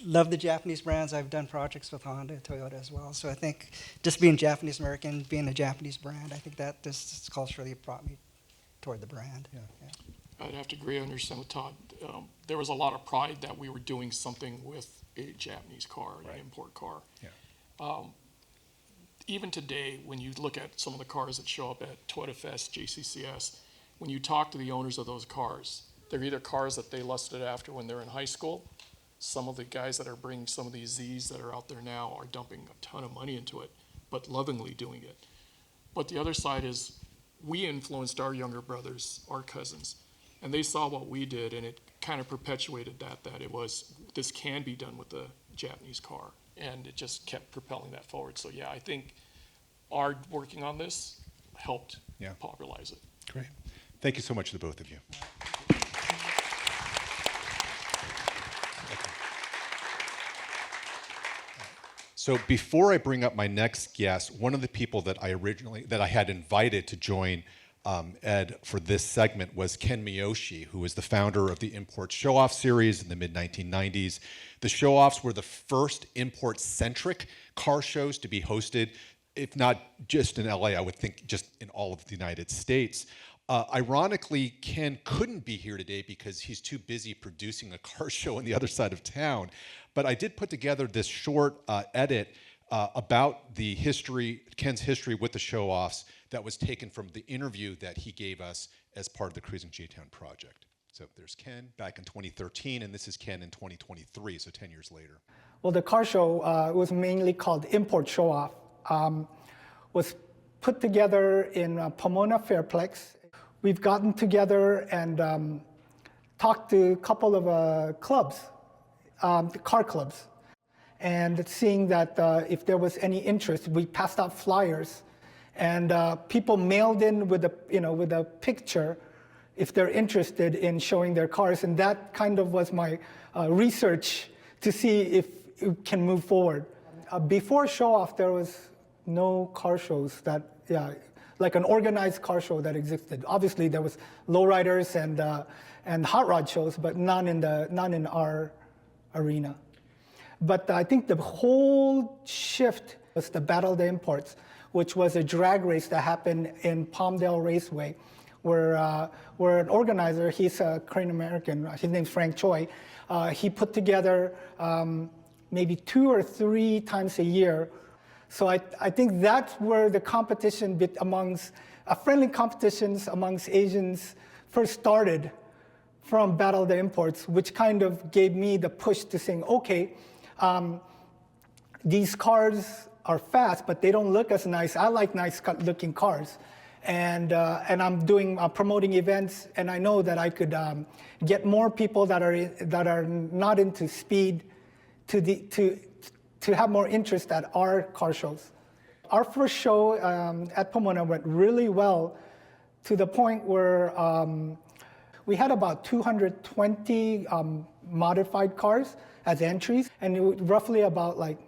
love the Japanese brands. I've done projects with Honda, Toyota as well. So I think just being Japanese American, being a Japanese brand, I think that just culturally brought me toward the brand. Yeah. I'd have to agree, I understand with Todd. There was a lot of pride that we were doing something with a Japanese car, an import car. Yeah. Even today, when you look at some of the cars that show up at Toyota Fest, JCCS, when you talk to the owners of those cars, they're either cars that they lusted after when they're in high school. Some of the guys that are bringing some of these Z's that are out there now are dumping a ton of money into it, but lovingly doing it. But the other side is we influenced our younger brothers, our cousins, And they saw what we did, and it kind of perpetuated that this can be done with a Japanese car. And it just kept propelling that forward. So yeah, I think our working on this helped popularize it. Great. Thank you so much to the both of you. So before I bring up my next guest, one of the people that I had invited to join Ed for this segment was Ken Miyoshi, who is the founder of the Import Show-Off series in the mid-1990s. The Show-Offs were the first import-centric car shows to be hosted, if not just in LA, I would think just in all of the United States. Ironically, Ken couldn't be here today because he's too busy producing a car show on the other side of town. But I did put together this short edit about the history, Ken's history with the Show-Offs that was taken from the interview that he gave us as part of the Cruising J-Town project. So there's Ken back in 2013, and this is Ken in 2023, so 10 years later. Well, the car show was mainly called Import Show-Off. Was put together in Pomona Fairplex. We've gotten together and talked to a couple of clubs, the car clubs, and seeing that if there was any interest, we passed out flyers, and people mailed in with a picture if they're interested in showing their cars, and that kind of was my research to see if it can move forward. Before Show-Off, there was no car shows that, like an organized car show that existed. Obviously, there was lowriders and hot rod shows, but none in our arena. But I think the whole shift was the Battle of the Imports, which was a drag race that happened in Palmdale Raceway, where an organizer, he's a Korean American, his name's Frank Choi, he put together maybe 2 or 3 times a year. So I think that's where the competition amongst, friendly competitions amongst Asians first started, from Battle of the Imports, which kind of gave me the push to saying, okay, these cars are fast, but they don't look as nice. I like nice looking cars. And I'm doing promoting events, and I know that I could get more people that are not into speed to have more interest at our car shows. Our first show at Pomona went really well, to the point where we had about 220 modified cars as entries, and it was roughly about like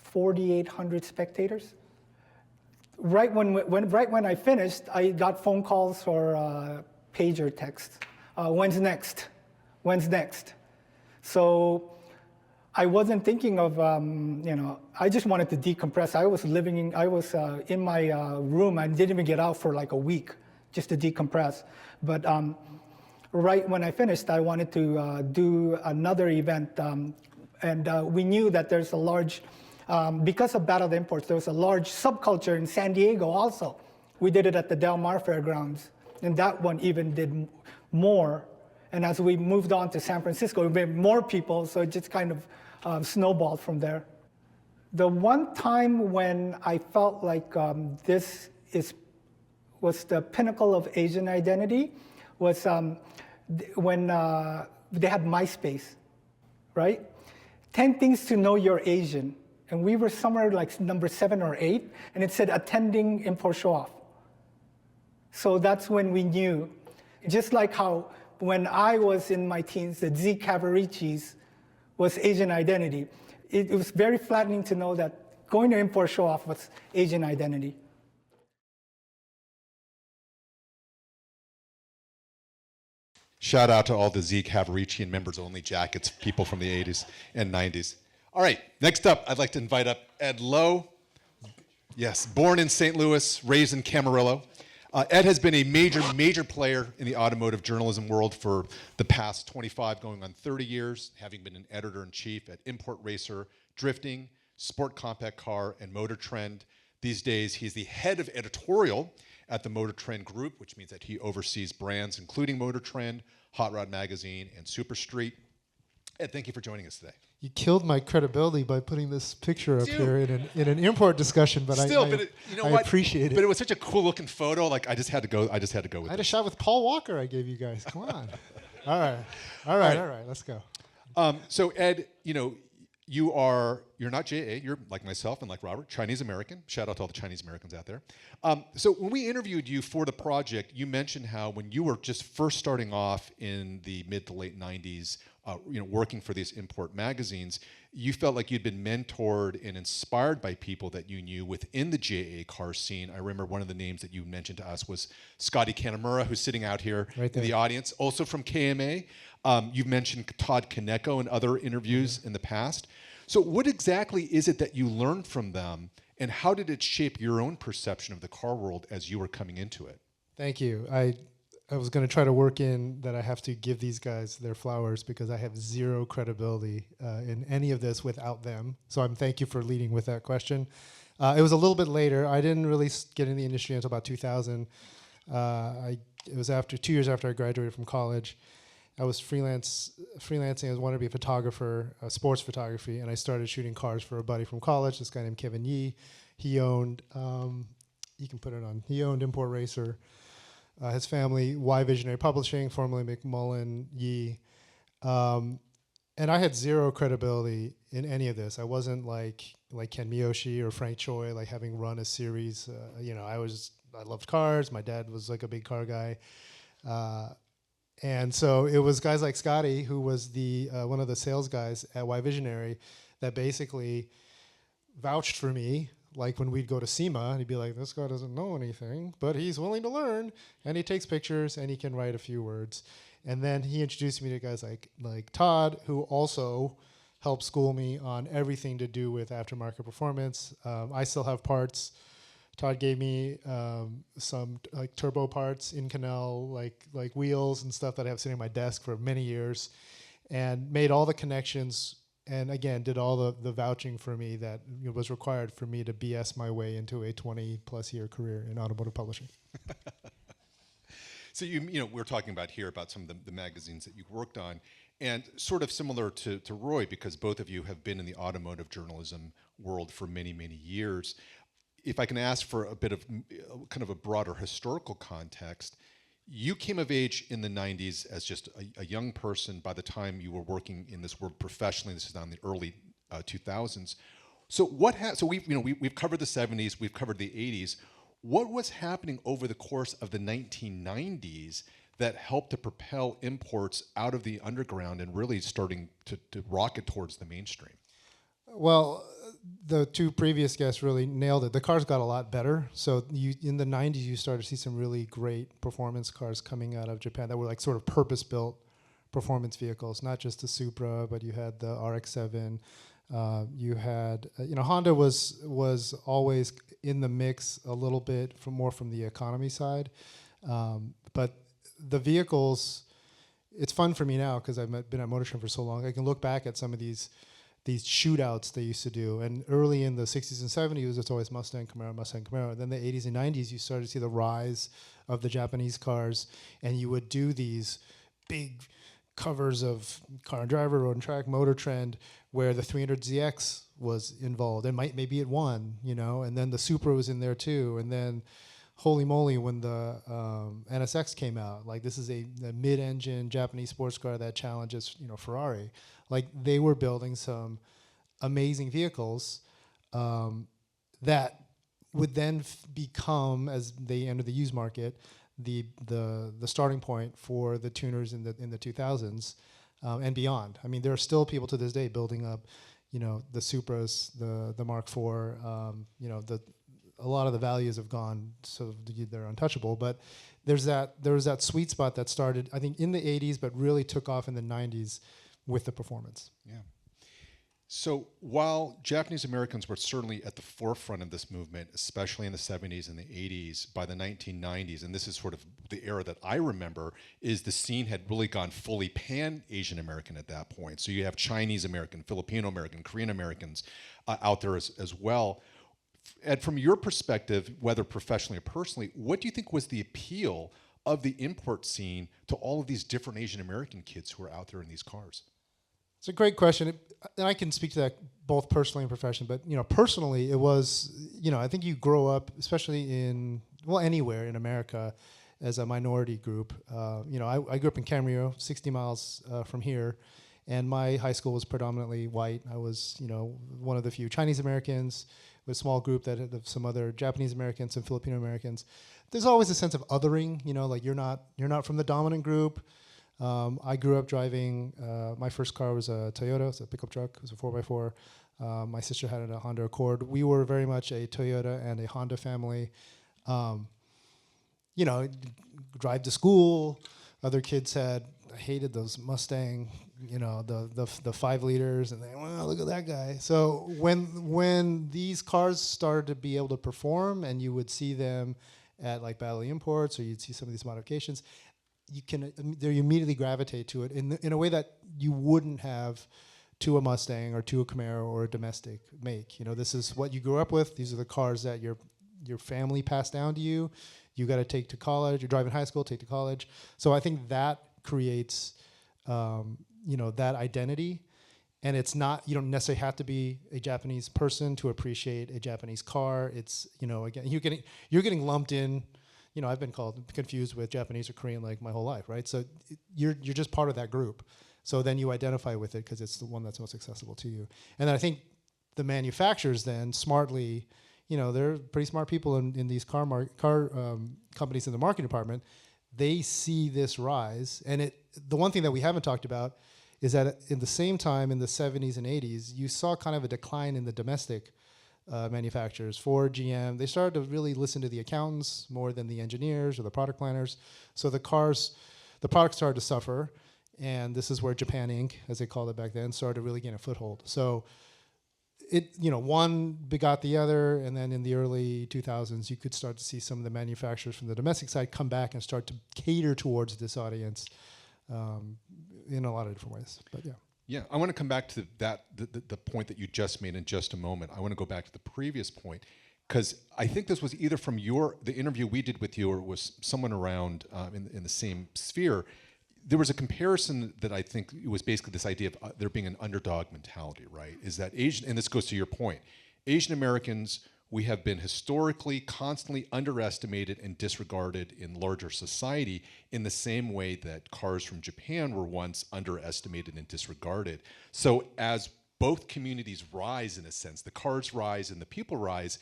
4,800 spectators. Right when I finished, I got phone calls or pager texts. When's next? When's next? So I wasn't thinking of, I just wanted to decompress. I was in my room. I didn't even get out for like a week just to decompress. But right when I finished, I wanted to do another event. And we knew that there's a large, because of Battle of the Imports, there was a large subculture in San Diego also. We did it at the Del Mar Fairgrounds, and that one even did more. And as we moved on to San Francisco, we made more people, so it just kind of snowballed from there. The one time when I felt like this was the pinnacle of Asian identity was when they had MySpace, right? 10 things to know you're Asian. And we were somewhere like number 7 or 8, and it said attending Import Show-Off. So that's when we knew, just like how when I was in my teens, the Z Cavaricis was Asian identity. It was very flattening to know that going to Import Show-Off was Asian identity. Shout out to all the Z Cavarici and members only jackets, people from the 80s and 90s. All right, next up, I'd like to invite up Ed Lowe. Yes, born in St. Louis, raised in Camarillo. Ed has been a major player in the automotive journalism world for the past 25, going on 30 years, having been an editor-in-chief at Import Racer, Drifting, Sport Compact Car, and MotorTrend. These days, he's the head of editorial at the MotorTrend Group, which means that he oversees brands including MotorTrend, Hot Rod Magazine, and Super Street. Ed, thank you for joining us today. You killed my credibility by putting this picture up Dude. here in an import discussion, but Still, I but you know I what? appreciate it. But it was such a cool looking photo. Like I just had to go with I had a this. shot with Paul Walker I gave you guys. Come on. All right. Let's go. So Ed, you're not JA. You're like myself and like Robert, Chinese American. Shout out to all the Chinese Americans out there. So when we interviewed you for the project, you mentioned how when you were just first starting off in the mid to late '90s, working for these import magazines, you felt like you'd been mentored and inspired by people that you knew within the JA car scene. I remember one of the names that you mentioned to us was Scotty Kanamura, who's sitting out here Right in the there. audience, also from KMA. You've mentioned Tod Kaneko in other interviews in the past. So what exactly is it that you learned from them, and how did it shape your own perception of the car world as you were coming into it? Thank you. I was going to try to work in that I have to give these guys their flowers because I have zero credibility in any of this without them. So thank you for leading with that question. It was a little bit later. I didn't really get in the industry until about 2000. It was 2 years after I graduated from college. I was freelancing. I wanted to be a photographer, sports photography, and I started shooting cars for a buddy from college, this guy named Kevin Yee. He owned, you can put it on, he owned Import Racer. His family, Y Visionary Publishing, formerly McMullen Yee. And I had zero credibility in any of this. I wasn't like Ken Miyoshi or Frank Choi, like having run a series. I loved cars. My dad was like a big car guy. And so it was guys like Scotty, who was the one of the sales guys at Y Visionary, that basically vouched for me. Like when we'd go to SEMA, he'd be like, this guy doesn't know anything, but he's willing to learn, and he takes pictures, and he can write a few words. And then he introduced me to guys like Todd, who also helped school me on everything to do with aftermarket performance. I still have parts. Todd gave me some like turbo parts in Canal, like wheels and stuff that I have sitting on my desk for many years, and made all the connections. And again, did all the vouching for me that was required for me to BS my way into a 20-plus year career in automotive publishing. So we're talking about here about some of the magazines that you've worked on, and sort of similar to Roy, because both of you have been in the automotive journalism world for many, many years. If I can ask for a bit of kind of a broader historical context, you came of age in the 90s as just a young person. By the time you were working in this world professionally, this is now in the early 2000s. So we've covered the 70s, we've covered the 80s. What was happening over the course of the 1990s that helped to propel imports out of the underground and really starting to rocket towards the mainstream? Well, the two previous guests really nailed it. The cars got a lot better. So in the 90s, you started to see some really great performance cars coming out of Japan that were like sort of purpose-built performance vehicles, not just the Supra, but you had the RX-7. You had, Honda was always in the mix a little bit more from the economy side. But the vehicles, it's fun for me now because I've been at MotorTrend for so long. I can look back at some of these shootouts they used to do. And early in the 60s and 70s, it's always Mustang, Camaro. Then the 80s and 90s, you started to see the rise of the Japanese cars, and you would do these big covers of Car and Driver, Road and Track, MotorTrend, where the 300ZX was involved, and maybe it won, and then the Supra was in there too, and then holy moly, when the NSX came out, like this is a mid-engine Japanese sports car that challenges, Ferrari. Like they were building some amazing vehicles that would then become, as they enter the used market, the starting point for the tuners in the 2000s and beyond. I mean, there are still people to this day building up, the Supras, the Mark IV, a lot of the values have gone, so they're untouchable. But there was that sweet spot that started, I think, in the 80s, but really took off in the 90s with the performance. Yeah. So while Japanese Americans were certainly at the forefront of this movement, especially in the 70s and the 80s, by the 1990s, and this is sort of the era that I remember, is the scene had really gone fully pan-Asian American at that point. So you have Chinese American, Filipino American, Korean Americans out there as well. Ed, from your perspective, whether professionally or personally, what do you think was the appeal of the import scene to all of these different Asian American kids who are out there in these cars? It's a great question, and I can speak to that both personally and professionally. But personally, it was I think you grow up, especially in anywhere in America, as a minority group. I grew up in Camarillo, 60 miles from here, and my high school was predominantly white. I was one of the few Chinese Americans, with a small group that had some other Japanese Americans and Filipino Americans. There's always a sense of othering. Like you're not from the dominant group. I grew up driving, my first car was a Toyota, it's a pickup truck, it was a 4x4. My sister had a Honda Accord. We were very much a Toyota and a Honda family. Drive to school. Other kids hated those Mustang, the 5 liters, and they, well, look at that guy. So when these cars started to be able to perform, and you would see them at like Battle Imports, or you'd see some of these modifications, you immediately gravitate to it in a way that you wouldn't have to a Mustang or to a Camaro or a domestic make. This is what you grew up with. These are the cars that your family passed down to you. You got to take to college. You're driving high school, take to college. So I think that creates, that identity. And it's not, you don't necessarily have to be a Japanese person to appreciate a Japanese car. It's, again, you're getting lumped in. I've been confused with Japanese or Korean like my whole life, right? So you're just part of that group. So then you identify with it because it's the one that's most accessible to you. And then I think the manufacturers then smartly, they're pretty smart people in these car companies in the marketing department. They see this rise, and the one thing that we haven't talked about is that in the same time in the 70s and 80s, you saw kind of a decline in the domestic manufacturers. Ford, GM, they started to really listen to the accountants more than the engineers or the product planners. So the products started to suffer, and this is where Japan Inc., as they called it back then, started to really gain a foothold. So one begot the other, and then in the early 2000s, you could start to see some of the manufacturers from the domestic side come back and start to cater towards this audience in a lot of different ways. But yeah. Yeah, I want to come back to the point that you just made in just a moment. I want to go back to the previous point, because I think this was either from the interview we did with you, or was someone around in the same sphere. There was a comparison that I think it was basically this idea of there being an underdog mentality, right? Is that Asian, and this goes to your point, Asian Americans, we have been historically constantly underestimated and disregarded in larger society in the same way that cars from Japan were once underestimated and disregarded. So as both communities rise, in a sense, the cars rise and the people rise,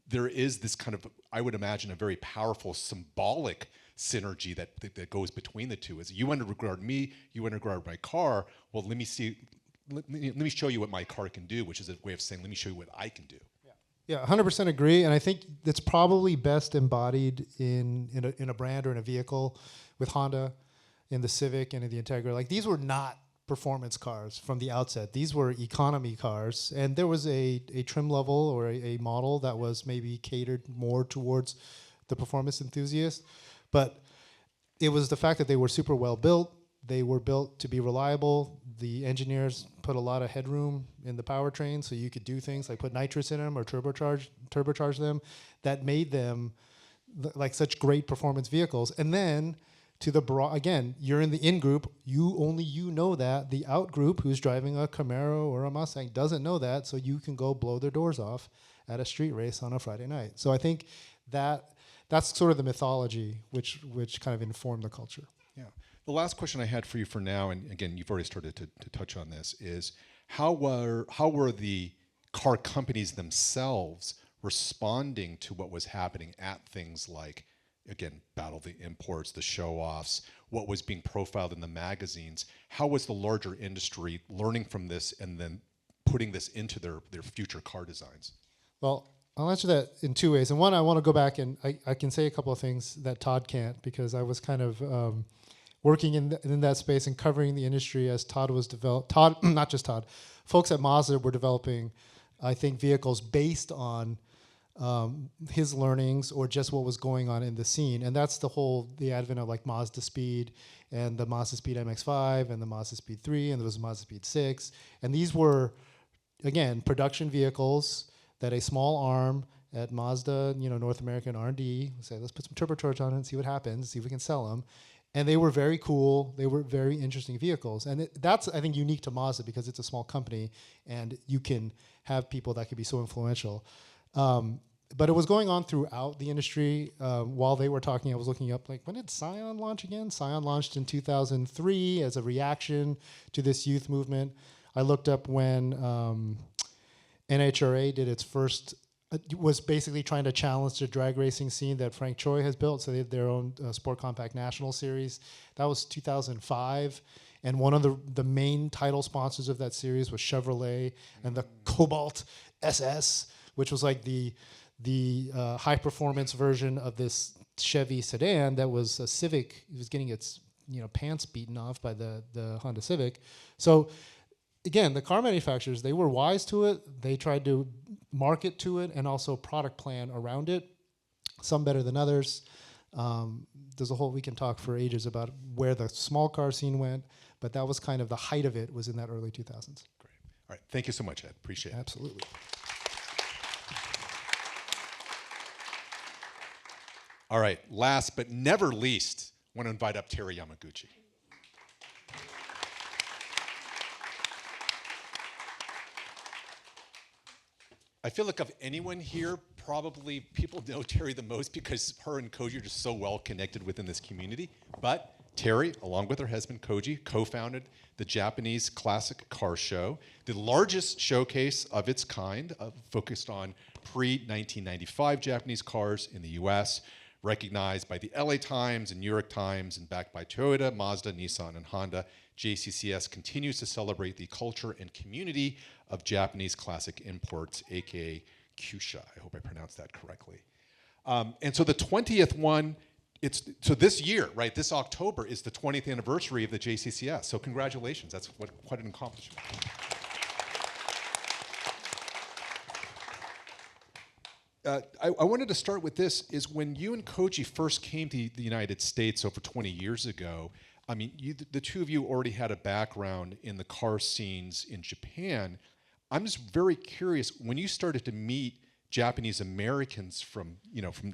there is this kind of, I would imagine, a very powerful symbolic synergy that goes between the two. Is you underregard me, you underregard my car, well, let me show you what my car can do, which is a way of saying, let me show you what I can do. Yeah, 100% agree, and I think it's probably best embodied in a brand or in a vehicle, with Honda, in the Civic and in the Integra. Like, these were not performance cars from the outset. These were economy cars, and there was a trim level or a model that was maybe catered more towards the performance enthusiast, but it was the fact that they were super well built. They were built to be reliable. The engineers put a lot of headroom in the powertrain, so you could do things like put nitrous in them or turbocharge them. That made them like such great performance vehicles. And then to the again, you're in the in group. You know that. The out group, who's driving a Camaro or a Mustang, doesn't know that, so you can go blow their doors off at a street race on a Friday night. So I think that's sort of the mythology which kind of informed the culture. Yeah. The last question I had for you for now, and again, you've already started to touch on this, is how were the car companies themselves responding to what was happening at things like, again, Battle of the Imports, the show-offs, what was being profiled in the magazines? How was the larger industry learning from this and then putting this into their future car designs? Well, I'll answer that in two ways. And one, I want to go back and I can say a couple of things that Tod can't, because I was kind of working in that space and covering the industry as Tod was developed. Tod, not just Tod, folks at Mazda were developing, I think, vehicles based on his learnings or just what was going on in the scene. And that's the advent of like Mazda Speed and the Mazda Speed MX-5 and the Mazda Speed 3 and there was Mazda Speed 6. And these were, again, production vehicles that a small arm at Mazda, North American R&D, say, let's put some turbocharge on it and see what happens, see if we can sell them. And they were very cool. They were very interesting vehicles. And that's, I think, unique to Mazda because it's a small company and you can have people that could be so influential. But it was going on throughout the industry. While they were talking, I was looking up, like, when did Scion launch again? Scion launched in 2003 as a reaction to this youth movement. I looked up when NHRA did its first, was basically trying to challenge the drag racing scene that Frank Choi has built. So they had their own Sport Compact National Series. That was 2005. And one of the main title sponsors of that series was Chevrolet and the Cobalt SS, which was like the high performance version of this Chevy sedan that was a Civic. It was getting its pants beaten off by the Honda Civic. So again, the car manufacturers, they were wise to it. They tried to market to it and also product plan around it. Some better than others. There's a whole, we can talk for ages about where the small car scene went, but that was kind of the height of it, was in that early 2000s. Great. All right. Thank you so much, Ed. Appreciate it. Absolutely. All right. Last but never least, I want to invite up Terry Yamaguchi. I feel like of anyone here, probably people know Terry the most because her and Koji are just so well connected within this community. But Terry, along with her husband Koji, co-founded the Japanese Classic Car Show, the largest showcase of its kind, focused on pre-1995 Japanese cars in the US, recognized by the LA Times and New York Times and backed by Toyota, Mazda, Nissan, and Honda. JCCS continues to celebrate the culture and community of Japanese classic imports, aka Kyusha. I hope I pronounced that correctly. And so the 20th one, so this year, right, this October is the 20th anniversary of the JCCS. So congratulations, that's quite an accomplishment. I wanted to start with this, is when you and Koji first came to the United States over 20 years ago, I mean, the two of you already had a background in the car scenes in Japan. I'm just very curious, when you started to meet Japanese Americans from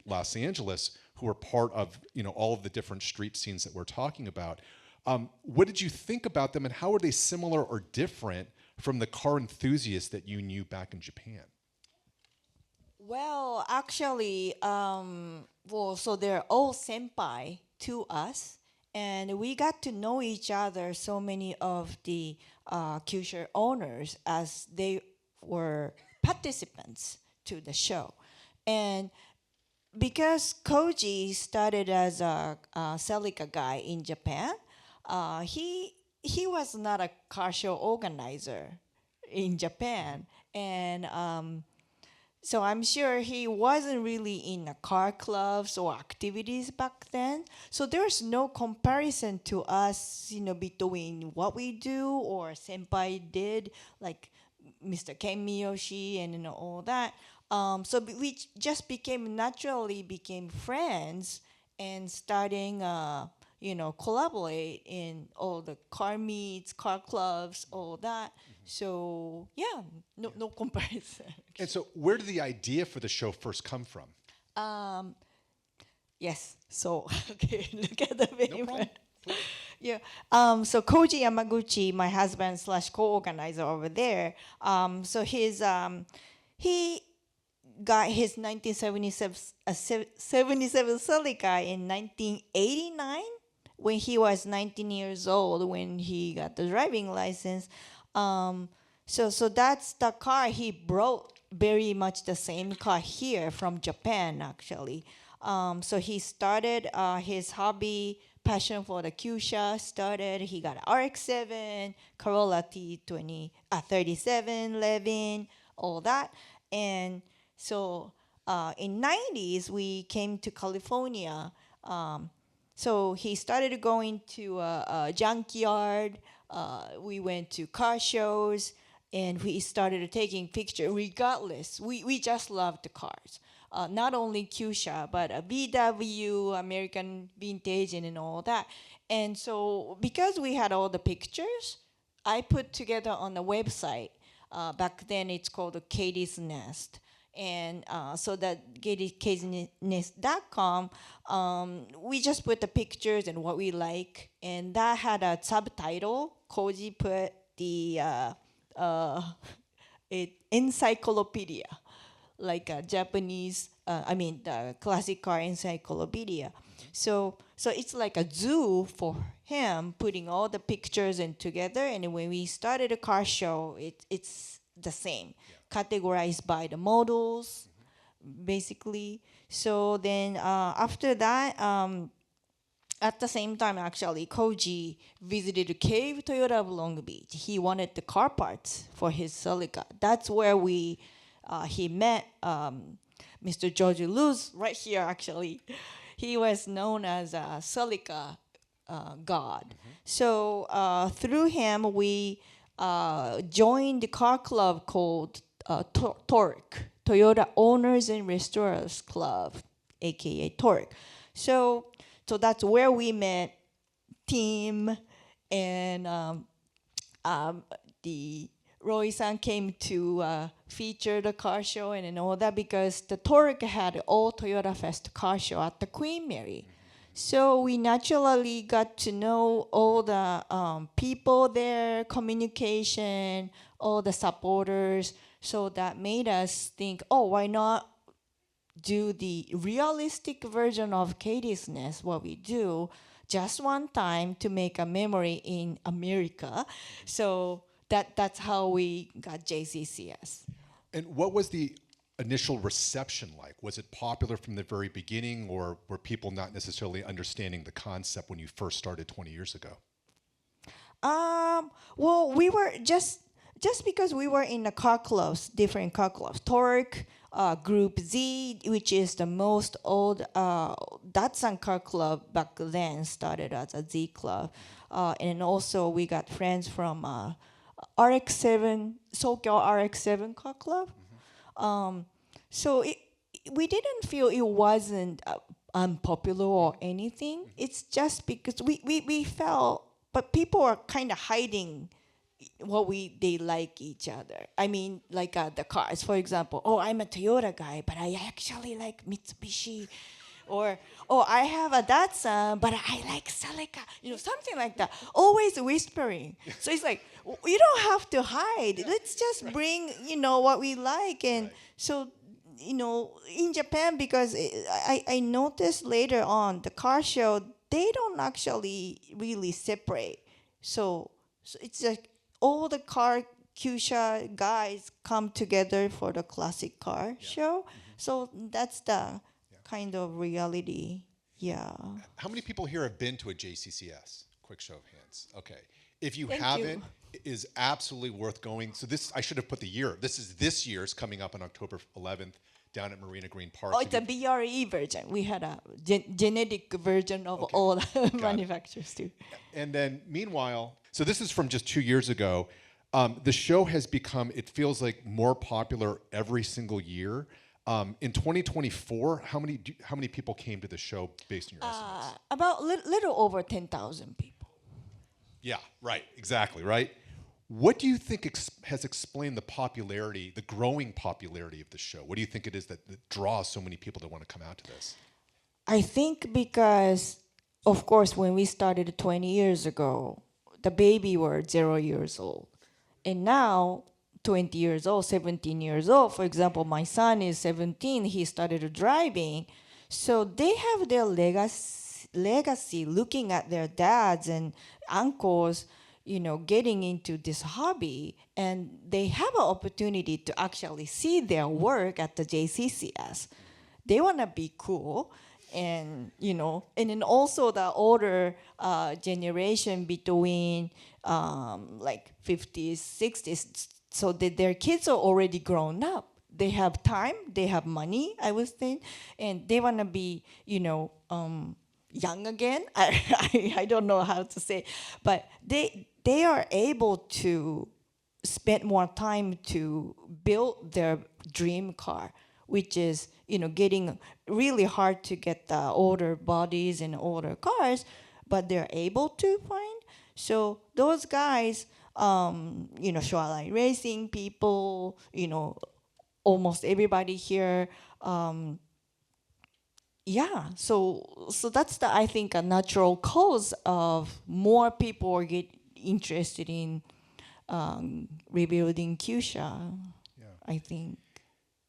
Los Angeles who were part of, all of the different street scenes that we're talking about, what did you think about them and how are they similar or different from the car enthusiasts that you knew back in Japan? Well, actually, so they're all senpai to us, and we got to know each other, so many of the Kyushu owners, as they were participants to the show. And because Koji started as a Celica guy in Japan, he was not a car show organizer in Japan. And so I'm sure he wasn't really in the car clubs or activities back then. So there's no comparison to us, between what we do or senpai did, like Mr. Ken Miyoshi and all that. So we just naturally became friends and starting, collaborate in all the car meets, car clubs, all that. So yeah, no comparison. And so where did the idea for the show first come from? Yes. So okay, look at the paper. No problem. Yeah. So Koji Yamaguchi, my husband / co-organizer over there. So he got his 1977 Celica in 1989 when he was 19 years old when he got the driving license. So that's the car he brought, very much the same car here from Japan, actually. So he started his hobby, passion for the Kyusha started. He got RX-7, Corolla T37, Levin, all that. And so in 90s, we came to California. So he started going to a junkyard. We went to car shows, and we started taking pictures. Regardless, we just loved the cars. Not only Kyusha, but a VW, American Vintage, and all that. And so because we had all the pictures, I put together on the website. Back then, it's called Katie's Nest. And so that Legacies.com, we just put the pictures and what we like, and that had a subtitle. Koji put the encyclopedia, like a Japanese, the classic car encyclopedia. So it's like a zoo for him, putting all the pictures in together. And when we started a car show, it's the same, categorized by the models, basically. So then after that, at the same time, actually, Koji visited Cave Toyota of Long Beach. He wanted the car parts for his Celica. That's where he met Mr. George Luz, right here, actually. He was known as a Celica god. So through him, we joined the car club called Torque, Toyota Owners and Restorers Club, aka Torque. So that's where we met Tim, and the Roy-san came to feature the car show and all that, because the Torque had all Toyota Fest car show at the Queen Mary. So we naturally got to know all the people there, communication, all the supporters. So that made us think, oh, why not do the realistic version of Katie's Nest, what we do, just one time to make a memory in America. So that's how we got JCCS. And what was the initial reception like? Was it popular from the very beginning, or were people not necessarily understanding the concept when you first started 20 years ago? Well, we were just because we were in the car clubs, different car clubs. Torque, Group Z, which is the most old Datsun car club back then, started as a Z club. And also we got friends from RX-7, Sokyo RX-7 car club. So we didn't feel it wasn't unpopular or anything. It's just because we felt, but people are kind of hiding what they like each other. I mean, like the cars, for example. Oh, I'm a Toyota guy, but I actually like Mitsubishi. Or, oh, I have a Datsun, but I like Celica. Something like that. Always whispering. So it's like, you don't have to hide. Let's just bring, what we like. And so, in Japan, because I noticed later on, the car show, they don't actually really separate. So it's like all the car Kyusha guys come together for the classic car show. So that's the kind of reality. Yeah. How many people here have been to a JCCS? Quick show of hands. Okay. If you Thank haven't, it is absolutely worth going. So I should have put the year. This year's coming up on October 11th down at Marina Green Park. Oh, it's a BRE version. We had a genetic version of all the manufacturers too. And then meanwhile, so this is from just 2 years ago. The show has become, it feels like, more popular every single year. In 2024, how many people came to the show based on your estimates? About little over 10,000 people. Yeah, right, exactly, right? What do you think has explained the growing popularity of the show? What do you think it is that draws so many people that want to come out to this? I think because, of course, when we started 20 years ago, the baby were 0 years old. And now, 20 years old, 17 years old, for example, my son is 17, he started driving. So they have their legacy looking at their dads and uncles, getting into this hobby, and they have an opportunity to actually see their work at the JCCS. They want to be cool, and and then also the older generation between like 50s, 60s, so that their kids are already grown up. They have time, they have money, I would think, and they want to be, young again. I don't know how to say, but they are able to spend more time to build their dream car, which is, getting really hard to get the older bodies and older cars, but they're able to find. So those guys, Shoreline Racing people, almost everybody here. Yeah, so that's the, I think, a natural cause of more people get interested in rebuilding Kyusha. Yeah. I think.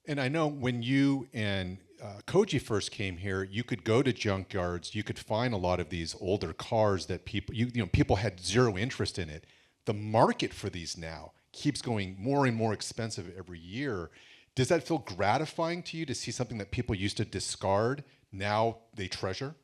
And I know when you and Koji first came here, you could go to junkyards, you could find a lot of these older cars that people had zero interest in it. The market for these now keeps going more and more expensive every year. Does that feel gratifying to you to see something that people used to discard, now they treasure?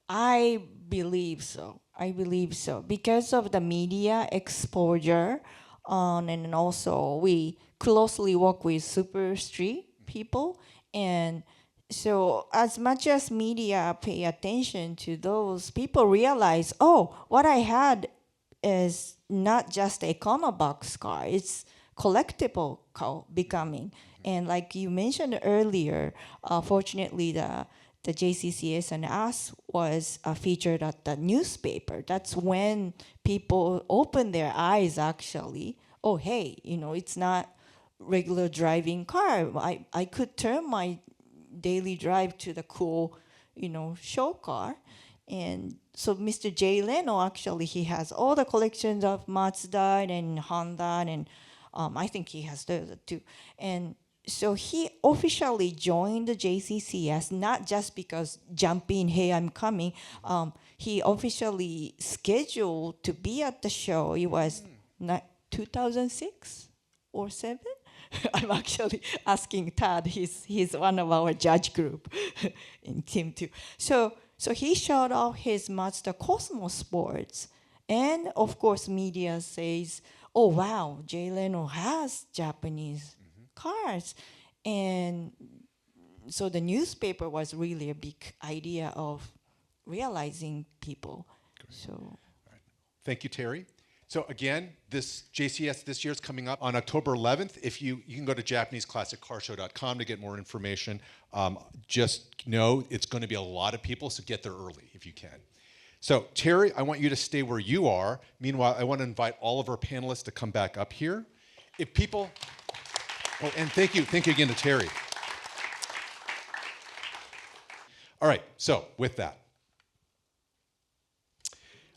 I believe so. I believe so because of the media exposure, and also we closely work with super street people, and so as much as media pay attention to those, people realize, oh, what I had is not just Econobox car; it's collectible car becoming. And like you mentioned earlier, fortunately the JCCS and us was featured at the newspaper. That's when people opened their eyes, actually. Oh, hey, it's not regular driving car. I could turn my daily drive to the cool, show car. And so Mr. Jay Leno, actually, he has all the collections of Mazda and Honda, and I think he has those too. And so he officially joined the JCCS, not just because jump in, hey, I'm coming. He officially scheduled to be at the show. It was 2006 or 7. I'm actually asking Tod. He's one of our judge group in team 2. So he showed off his Mazda Cosmo Sports, and of course, media says, "Oh wow, Jay Leno has Japanese cars," and so the newspaper was really a big idea of realizing people. Great. So, Thank you, Terry. So again, this JCS this year is coming up on October 11th. If you can go to JapaneseClassicCarshow.com to get more information. Just know it's going to be a lot of people, so get there early if you can. So Terry, I want you to stay where you are. Meanwhile, I want to invite all of our panelists to come back up here. If people, and thank you again to Terry. All right, so with that,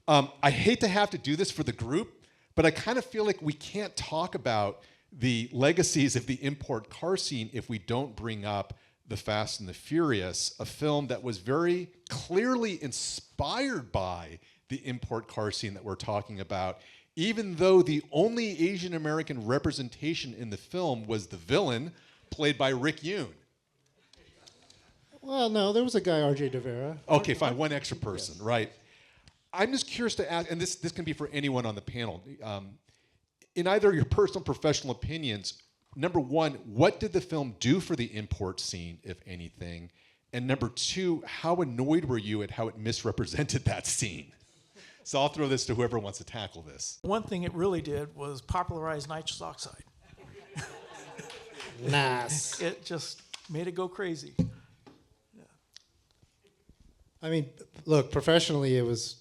I hate to have to do this for the group, but I kind of feel like we can't talk about the legacies of the import car scene if we don't bring up The Fast and the Furious, a film that was very clearly inspired by the import car scene that we're talking about, even though the only Asian American representation in the film was the villain, played by Rick Yoon. Well, no, there was a guy, R.J. De Vera. Okay, fine, one extra person, yes. Right. I'm just curious to ask, and this can be for anyone on the panel, in either your personal professional opinions, number one, what did the film do for the import scene, if anything? And number two, how annoyed were you at how it misrepresented that scene? So I'll throw this to whoever wants to tackle this. One thing it really did was popularize nitrous oxide. Nice. It just made it go crazy. I mean, look, professionally, it was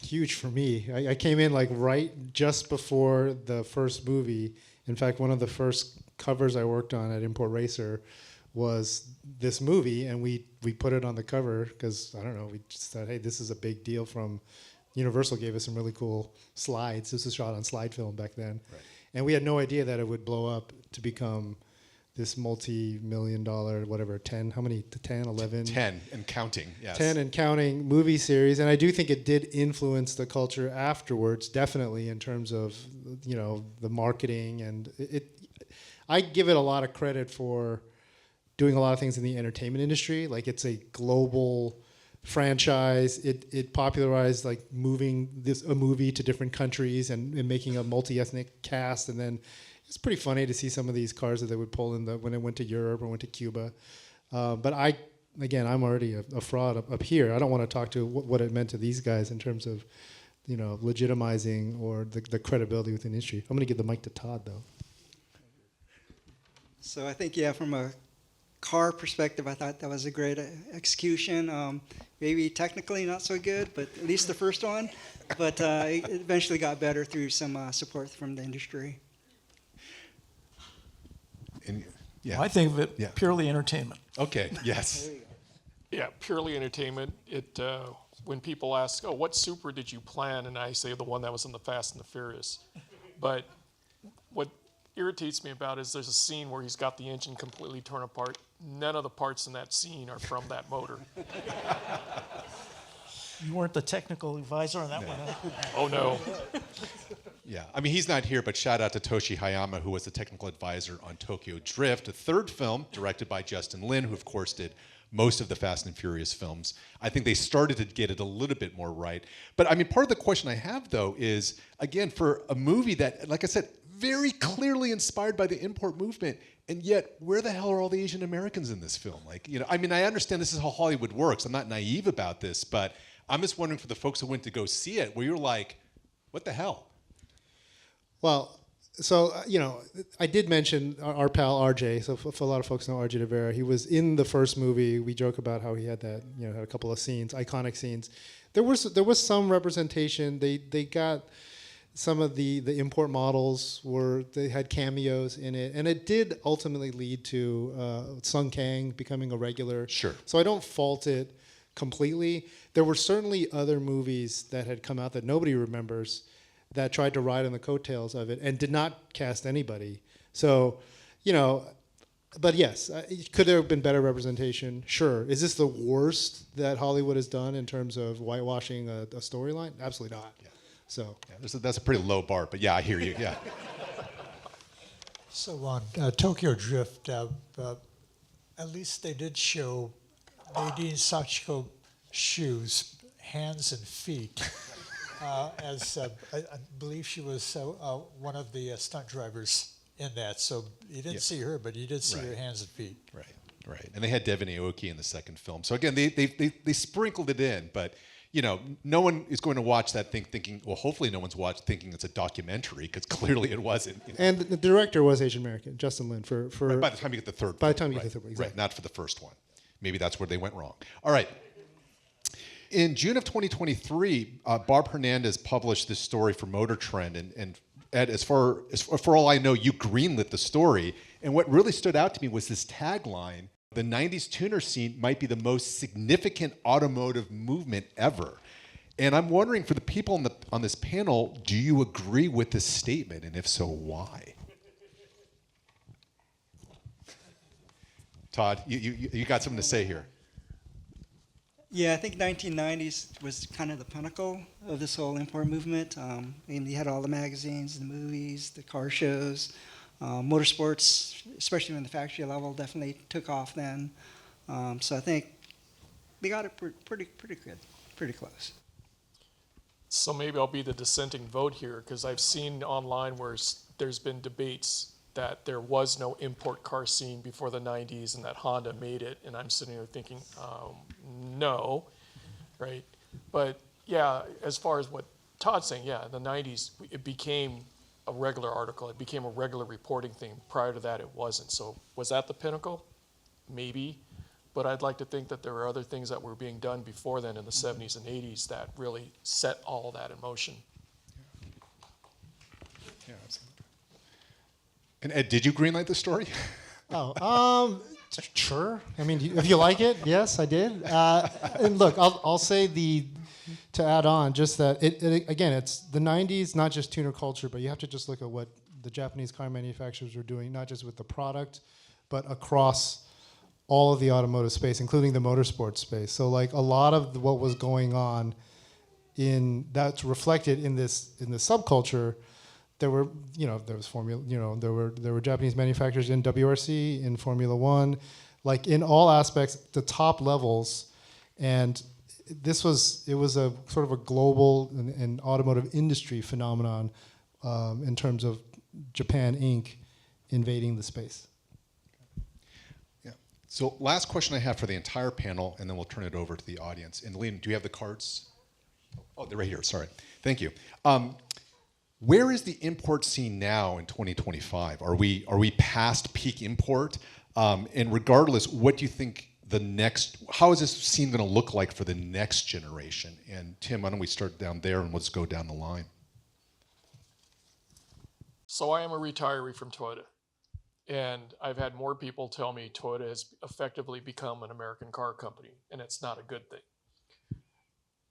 huge for me. I came in like right just before the first movie. In fact, one of the first covers I worked on at Import Racer was this movie, and we put it on the cover because, I don't know, we just thought, hey, this is a big deal. From Universal gave us some really cool slides. This was shot on slide film back then. Right. And we had no idea that it would blow up to become this multi-million-dollar, whatever, 10, how many, 10, 11? 10 and counting, yes. 10 and counting movie series. And I do think it did influence the culture afterwards, definitely, in terms of, the marketing. And I give it a lot of credit for doing a lot of things in the entertainment industry. Like, it's a global franchise. It popularized, like, moving a movie to different countries and making a multi-ethnic cast. And then it's pretty funny to see some of these cars that they would pull in when it went to Europe or went to Cuba. But I'm already a fraud up here. I don't want to talk to what it meant to these guys in terms of, legitimizing or the credibility within the industry. I'm going to give the mic to Tod, though. So I think, from a car perspective, I thought that was a great execution. Maybe technically not so good, but at least the first one. But it eventually got better through some support from the industry. Yeah. I think of it Yeah. purely entertainment. Okay. Yes. Yeah, purely entertainment. It when people ask, "Oh, what Supra did you plan?" and I say the one that was in the Fast and the Furious. But what irritates me about it is there's a scene where he's got the engine completely torn apart. None of the parts in that scene are from that motor. You weren't the technical advisor on that one, huh? Oh no. Yeah, I mean, he's not here, but shout out to Toshi Hayama, who was the technical advisor on Tokyo Drift, a third film directed by Justin Lin, who, of course, did most of the Fast and Furious films. I think they started to get it a little bit more right. But, I mean, part of the question I have, though, is, again, for a movie that, like I said, very clearly inspired by the import movement, and yet, where the hell are all the Asian Americans in this film? Like, you know, I mean, I understand this is how Hollywood works. I'm not naive about this, but I'm just wondering for the folks who went to go see it, where you're like, what the hell? Well, so, you know, I did mention our pal RJ. So for a lot of folks know RJ De Vera. He was in the first movie. We joke about how he had that, you know, had a couple of scenes, iconic scenes. There was some representation. They got some of the import models they had cameos in it, and it did ultimately lead to Sung Kang becoming a regular. Sure. So I don't fault it completely. There were certainly other movies that had come out that nobody remembers that tried to ride on the coattails of it and did not cast anybody. So, you know, but yes, could there have been better representation? Sure. Is this the worst that Hollywood has done in terms of whitewashing a storyline? Absolutely not. Yeah. So Yeah, that's a pretty low bar, but yeah, I hear you. Yeah. So on Tokyo Drift, at least they did show Nadine Sachiko shoes, hands and feet, as I believe she was one of the stunt drivers in that. So you didn't see her, but you did see her hands and feet. Right, right. And they had Devon Aoki in the second film. So again, they sprinkled it in, but you know, no one is going to watch that thing thinking, well, hopefully no one's thinking it's a documentary, because clearly it wasn't. You know. and the director was Asian American, Justin Lin. For Right, by the time you get the third by one. the time you right, get the third one, Right, exactly. not for the first one. Maybe that's where they went wrong. All right. In June of 2023, Barb Hernandez published this story for MotorTrend, and Ed, as for all I know, you greenlit the story. And what really stood out to me was this tagline: "The '90s tuner scene might be the most significant automotive movement ever." And I'm wondering, for the people on this panel, do you agree with this statement? And if so, why? Todd, you got something to say here. Yeah, I think 1990s was kind of the pinnacle of this whole import movement. And you had all the magazines, the movies, the car shows, motorsports, especially in the factory level, definitely took off then. So I think we got it pretty good, pretty close. So maybe I'll be the dissenting vote here, because I've seen online where there's been debates that there was no import car scene before the 90s and that Honda made it, and I'm sitting there thinking, no, right? But yeah, as far as what Todd's saying, yeah, in the 90s, it became a regular article. It became a regular reporting thing. Prior to that, it wasn't. So was that the pinnacle? Maybe. But I'd like to think that there were other things that were being done before then in the 70s and 80s that really set all of that in motion. Yeah, absolutely. And Ed, did you greenlight the story? Sure. I mean, if you like it, yes, I did. And look, I'll say to add on, just that it again, it's the 90s, not just tuner culture, but you have to just look at what the Japanese car manufacturers were doing, not just with the product, but across all of the automotive space, including the motorsports space. So like a lot of what was going on that's reflected in this subculture. There were, there was Formula, there were Japanese manufacturers in WRC, in Formula One, like in all aspects, the top levels, and it was a sort of a global and automotive industry phenomenon in terms of Japan Inc. invading the space. Yeah. So last question I have for the entire panel, and then we'll turn it over to the audience. And Liam, do you have the cards? Oh, they're right here. Sorry. Thank you. Where is the import scene now in 2025? Are we past peak import? And regardless, what do you think how is this scene going to look like for the next generation? And Tim, why don't we start down there and let's go down the line. So I am a retiree from Toyota. And I've had more people tell me Toyota has effectively become an American car company, and it's not a good thing.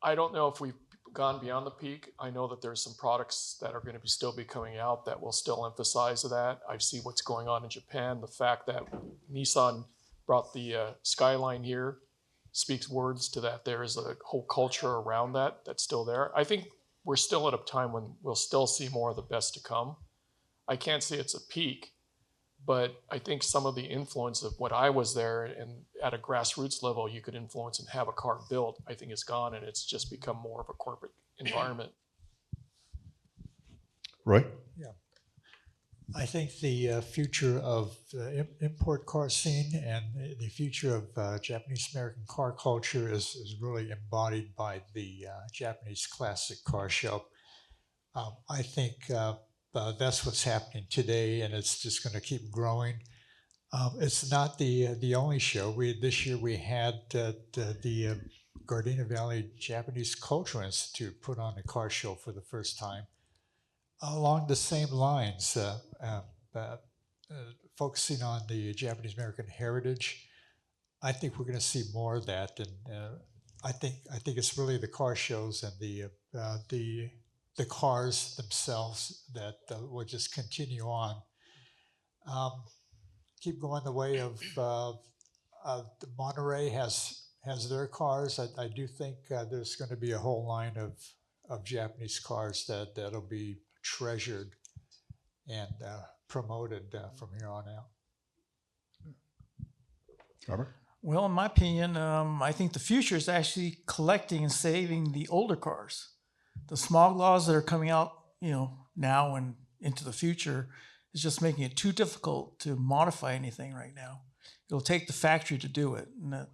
I don't know if we've gone beyond the peak. I know that there's some products that are going to still be coming out that will still emphasize that. I see what's going on in Japan. The fact that Nissan brought the Skyline here speaks words to that. There is a whole culture around that that's still there. I think we're still at a time when we'll still see more of the best to come. I can't say it's a peak, but I think some of the influence of what I was there and at a grassroots level you could influence and have a car built, I think is gone, and it's just become more of a corporate environment. Roy? Yeah. I think the future of the import car scene and the future of Japanese-American car culture is really embodied by the Japanese Classic Car Show. I think that's what's happening today, and it's just going to keep growing. It's not the only show. This year we had the Gardena Valley Japanese Cultural Institute put on a car show for the first time. Along the same lines, focusing on the Japanese-American heritage, I think we're going to see more of that, and I think it's really the car shows and the cars themselves that will just continue on. Keep going the way of the Monterey has their cars. I do think there's going to be a whole line of Japanese cars that'll be treasured and promoted from here on out. Robert? Well, in my opinion, I think the future is actually collecting and saving the older cars. The smog laws that are coming out, now and into the future is just making it too difficult to modify anything right now. It'll take the factory to do it, and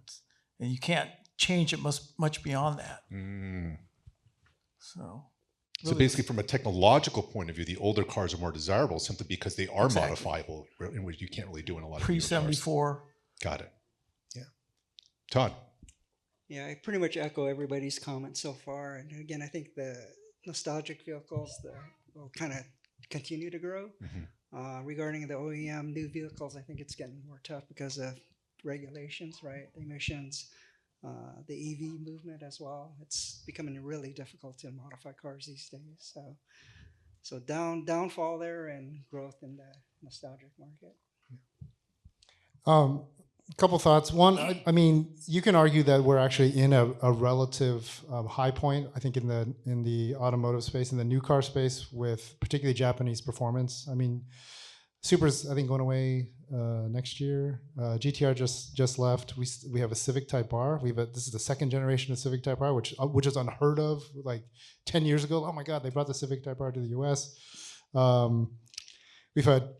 you can't change it much beyond that. So basically, from a technological point of view, the older cars are more desirable simply because they are Exactly. modifiable, in which you can't really do in a lot of newer cars. pre-74. Got it. Yeah. Todd? Yeah, I pretty much echo everybody's comments so far. And again, I think the nostalgic vehicles will kind of continue to grow. Regarding the OEM new vehicles, I think it's getting more tough because of regulations, right? The emissions, the EV movement as well. It's becoming really difficult to modify cars these days. So downfall there and growth in the nostalgic market. Couple thoughts. One, I mean, you can argue that we're actually in a relative high point. I think in the automotive space, in the new car space, with particularly Japanese performance. I mean, Supra's I think going away next year. GTR just left. We have a Civic Type R. This is the second generation of Civic Type R, which is unheard of. Like 10 years ago, oh my God, they brought the Civic Type R to the U.S. We've had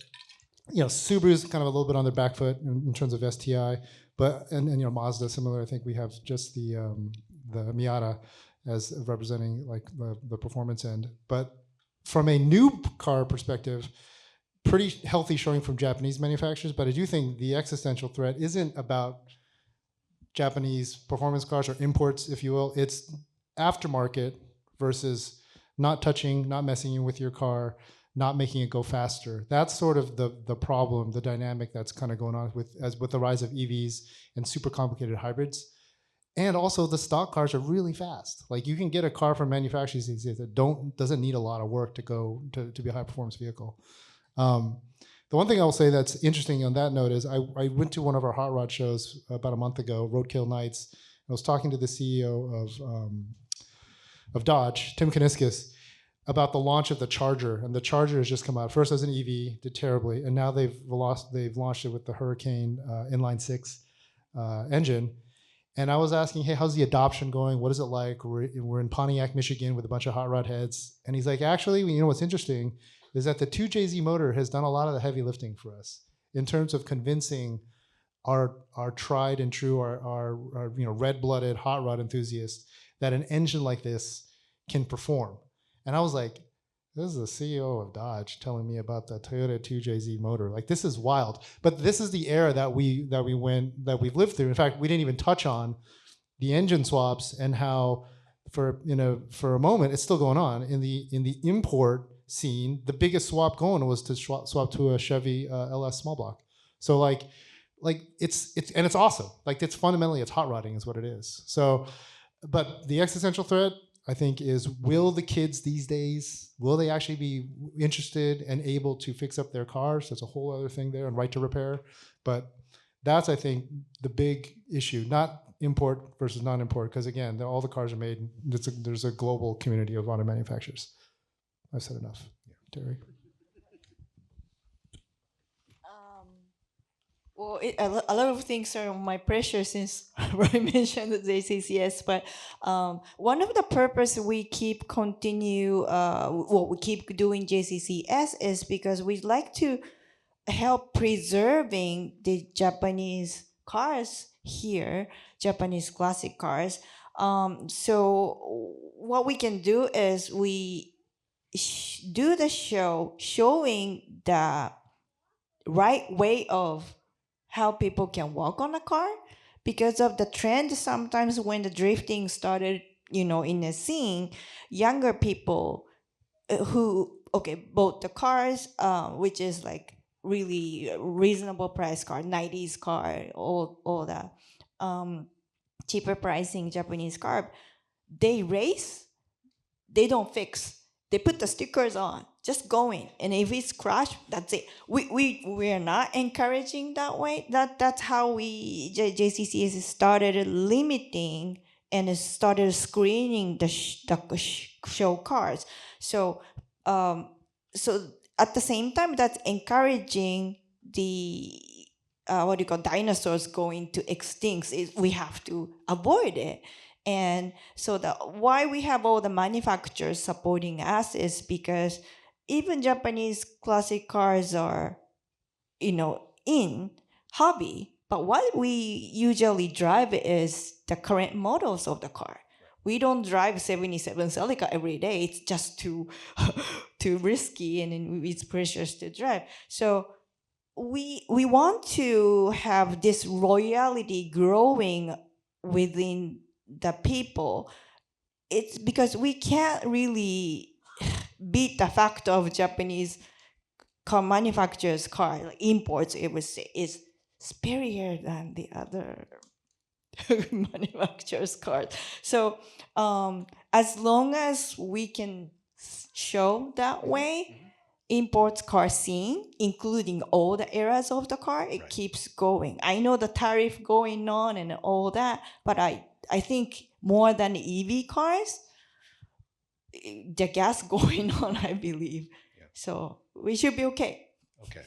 Subaru's kind of a little bit on their back foot in terms of STI, but and Mazda similar. I think we have just the Miata as representing like the performance end. But from a new car perspective, pretty healthy showing from Japanese manufacturers. But I do think the existential threat isn't about Japanese performance cars or imports, if you will. It's aftermarket versus not touching, not messing with your car, not making it go faster. That's sort of the problem, the dynamic that's kind of going on with the rise of EVs and super complicated hybrids. And also the stock cars are really fast. Like you can get a car from manufacturers these days that doesn't need a lot of work to be a high performance vehicle. The one thing I will say that's interesting on that note is I went to one of our hot rod shows about a month ago, Roadkill Nights. I was talking to the CEO of Dodge, Tim Kaniskis, about the launch of the Charger, and the Charger has just come out first as an EV, did terribly, and now they've launched it with the Hurricane inline six engine. And I was asking, hey, how's the adoption going? What is it like? We're in Pontiac, Michigan, with a bunch of hot rod heads, and he's like, actually, what's interesting is that the 2JZ motor has done a lot of the heavy lifting for us in terms of convincing our tried and true, our red-blooded hot rod enthusiasts that an engine like this can perform. And I was like, this is the CEO of Dodge telling me about the Toyota 2JZ motor. Like, this is wild. But this is the era that we've lived through. In fact, we didn't even touch on the engine swaps and how for a moment it's still going on in the import scene, the biggest swap going was to swap to a Chevy LS small block. So like it's awesome. Like it's fundamentally it's hot rodding is what it is. So, but the existential threat I think is, will the kids these days, will they actually be interested and able to fix up their cars? That's a whole other thing there, and right to repair. But that's, I think, the big issue, not import versus non-import, because again, all the cars are made, there's a global community of auto manufacturers. I've said enough. Terry? Well, a lot of things are on my pressure since I mentioned the JCCS, but one of the purpose we keep we keep doing JCCS is because we'd like to help preserving the Japanese cars here, Japanese classic cars. So what we can do is we do the show showing the right way of how people can walk on a car. Because of the trend, sometimes when the drifting started, in the scene, younger people who bought the cars, which is like really reasonable price car, 90s car, all that cheaper pricing Japanese car, they race, they don't fix. They put the stickers on, just going, and if it's crashed, that's it. We are not encouraging that way. That's how JCCS started limiting and started screening the show cars. So at the same time, that's encouraging the dinosaurs going to extinct. We have to avoid it. And so why we have all the manufacturers supporting us is because even Japanese classic cars are, in hobby, but what we usually drive is the current models of the car. We don't drive 77 Celica every day. It's just too risky and it's precious to drive. So we want to have this loyalty growing within the people. It's because we can't really beat the fact of Japanese car manufacturers' car, like imports, it would say, is superior than the other manufacturers' cars. So as long as we can show that way, imports car scene, including all the eras of the car, it keeps going. I know the tariff going on and all that, but I think more than EV cars, the gas going on, I believe. Yeah. So we should be okay. Okay.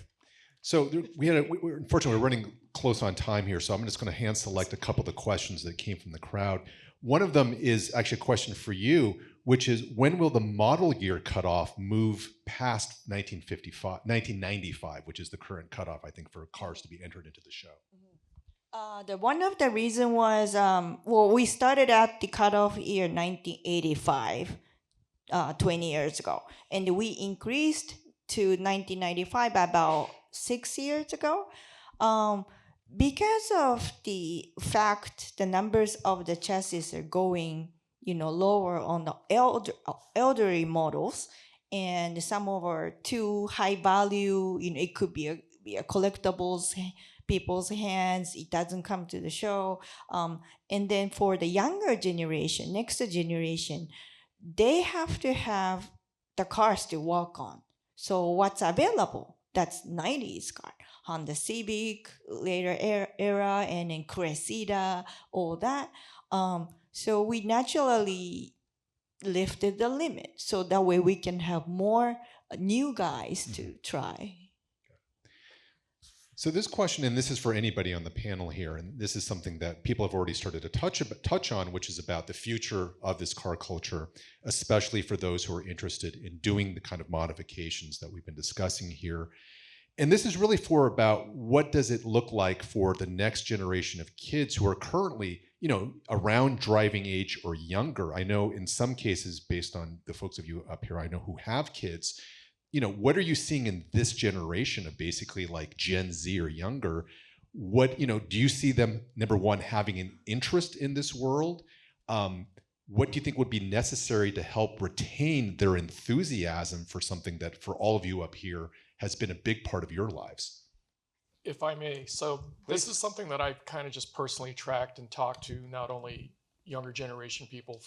So unfortunately, we're running close on time here, so I'm just going to hand select a couple of the questions that came from the crowd. One of them is actually a question for you, which is, when will the model year cutoff move past 1995, which is the current cutoff, I think, for cars to be entered into the show? One of the reason was, we started at the cutoff year 1985, 20 years ago, and we increased to 1995 about 6 years ago. Because of the fact the numbers of the chassis are going, lower on the elderly models, and some of our too high value, it could be a collectibles, people's hands, it doesn't come to the show. And then for the younger generation, next generation, they have to have the cars to walk on. So what's available? That's 90s car, Honda Civic, later era, and then Cressida, all that. So we naturally lifted the limit, so that way we can have more new guys to try. So this question, and this is for anybody on the panel here, and this is something that people have already started to touch on, which is about the future of this car culture, especially for those who are interested in doing the kind of modifications that we've been discussing here. And this is really for about, what does it look like for the next generation of kids who are currently, around driving age or younger. I know in some cases, based on the folks of you up here, I know who have kids, what are you seeing in this generation of basically like Gen Z or younger? What, do you see them, number one, having an interest in this world? what do you think would be necessary to help retain their enthusiasm for something that for all of you up here has been a big part of your lives? If I may. So this is something that I've kind of just personally tracked and talked to not only younger generation people,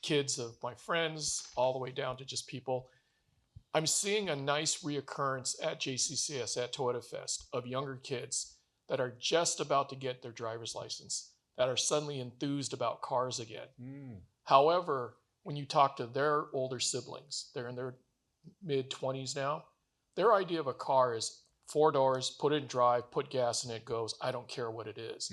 kids of my friends, all the way down to just people. I'm seeing a nice reoccurrence at JCCS, at Toyota Fest, of younger kids that are just about to get their driver's license, that are suddenly enthused about cars again. However, when you talk to their older siblings, they're in their mid-20s now, their idea of a car is 4 doors, put it in drive, put gas in it, goes. I don't care what it is.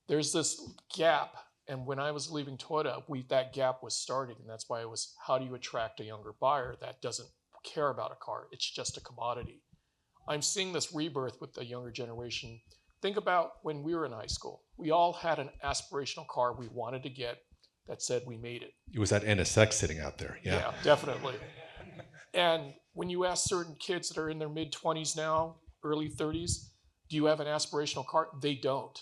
There's this gap. And when I was leaving Toyota, that gap was starting. And that's why it was, how do you attract a younger buyer that doesn't care about a car? It's just a commodity. I'm seeing this rebirth with the younger generation. Think about when we were in high school. We all had an aspirational car we wanted to get that said we made it. It was that NSX sitting out there. Yeah, definitely. And when you ask certain kids that are in their mid-20s now, early 30s, do you have an aspirational car? They don't.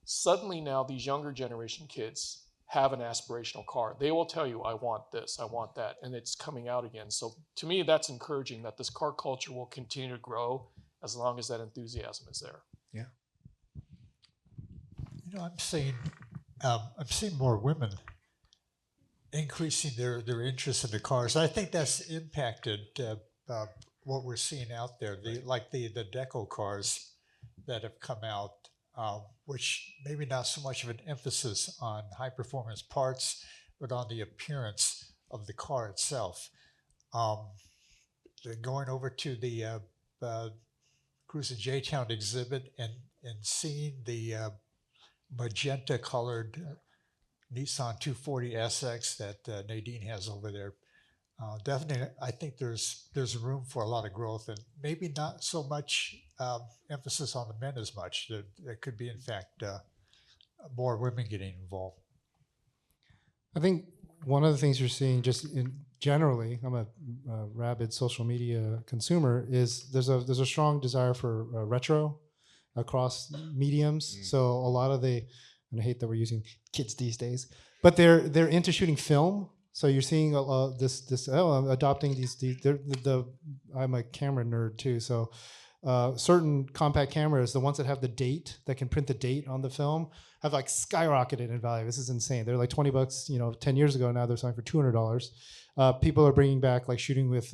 Suddenly now these younger generation kids have an aspirational car. They will tell you, I want this, I want that, and it's coming out again. So to me, that's encouraging that this car culture will continue to grow as long as that enthusiasm is there. Yeah. You know, I'm seeing more women increasing their interest in the cars. I think that's impacted what we're seeing out there, the deco cars that have come out, which maybe not so much of an emphasis on high performance parts, but on the appearance of the car itself. Going over to the Cruise in J-Town exhibit and seeing the magenta colored Nissan 240 SX that Nadine has over there. Definitely, I think there's room for a lot of growth, and maybe not so much emphasis on the men as much. There could be, in fact, more women getting involved. I think one of the things you're seeing just generally, I'm a rabid social media consumer, is there's a strong desire for retro across mediums. So a lot of and I hate that we're using kids these days, but they're into shooting film. So you're seeing I'm adopting these. I'm a camera nerd too, so certain compact cameras, the ones that have the date, that can print the date on the film, have like skyrocketed in value. This is insane. They're like $20, 10 years ago. Now they're selling for $200. People are bringing back like shooting with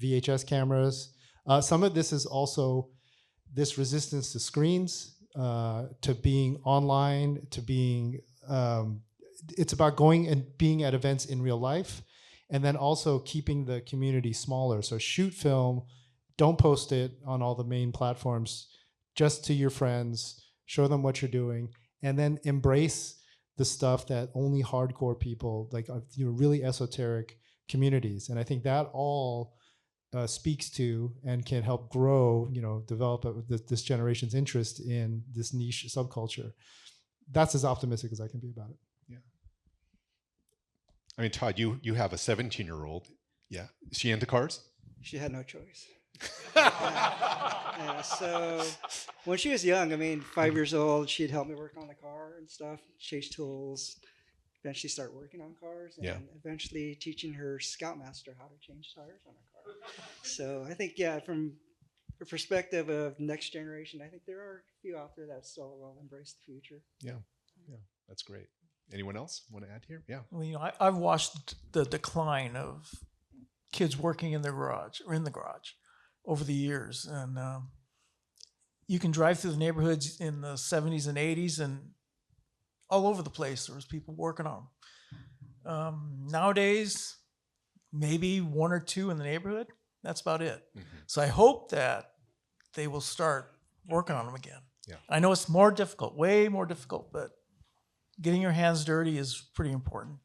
VHS cameras. Some of this is also this resistance to screens, to being online, to being. It's about going and being at events in real life, and then also keeping the community smaller. So shoot film, don't post it on all the main platforms, just to your friends, show them what you're doing, and then embrace the stuff that only hardcore people, like really esoteric communities. And I think that all speaks to and can help grow, develop this generation's interest in this niche subculture. That's as optimistic as I can be about it. I mean, Tod, you have a 17-year-old. Yeah. Is she into cars? She had no choice. Yeah, so when she was young, 5 years old, she'd help me work on the car and stuff, change tools, eventually start working on cars, and eventually teaching her Scoutmaster how to change tires on a car. So I think, from the perspective of next generation, I think there are a few out there that still will embrace the future. Yeah, that's great. Anyone else want to add here? Yeah. Well, I've watched the decline of kids working in their garage or in the garage over the years, and you can drive through the neighborhoods in the 70s and 80s, and all over the place there was people working on them. Nowadays, maybe one or two in the neighborhood. That's about it. So I hope that they will start working on them again. Yeah. I know it's more difficult, way more difficult, but getting your hands dirty is pretty important.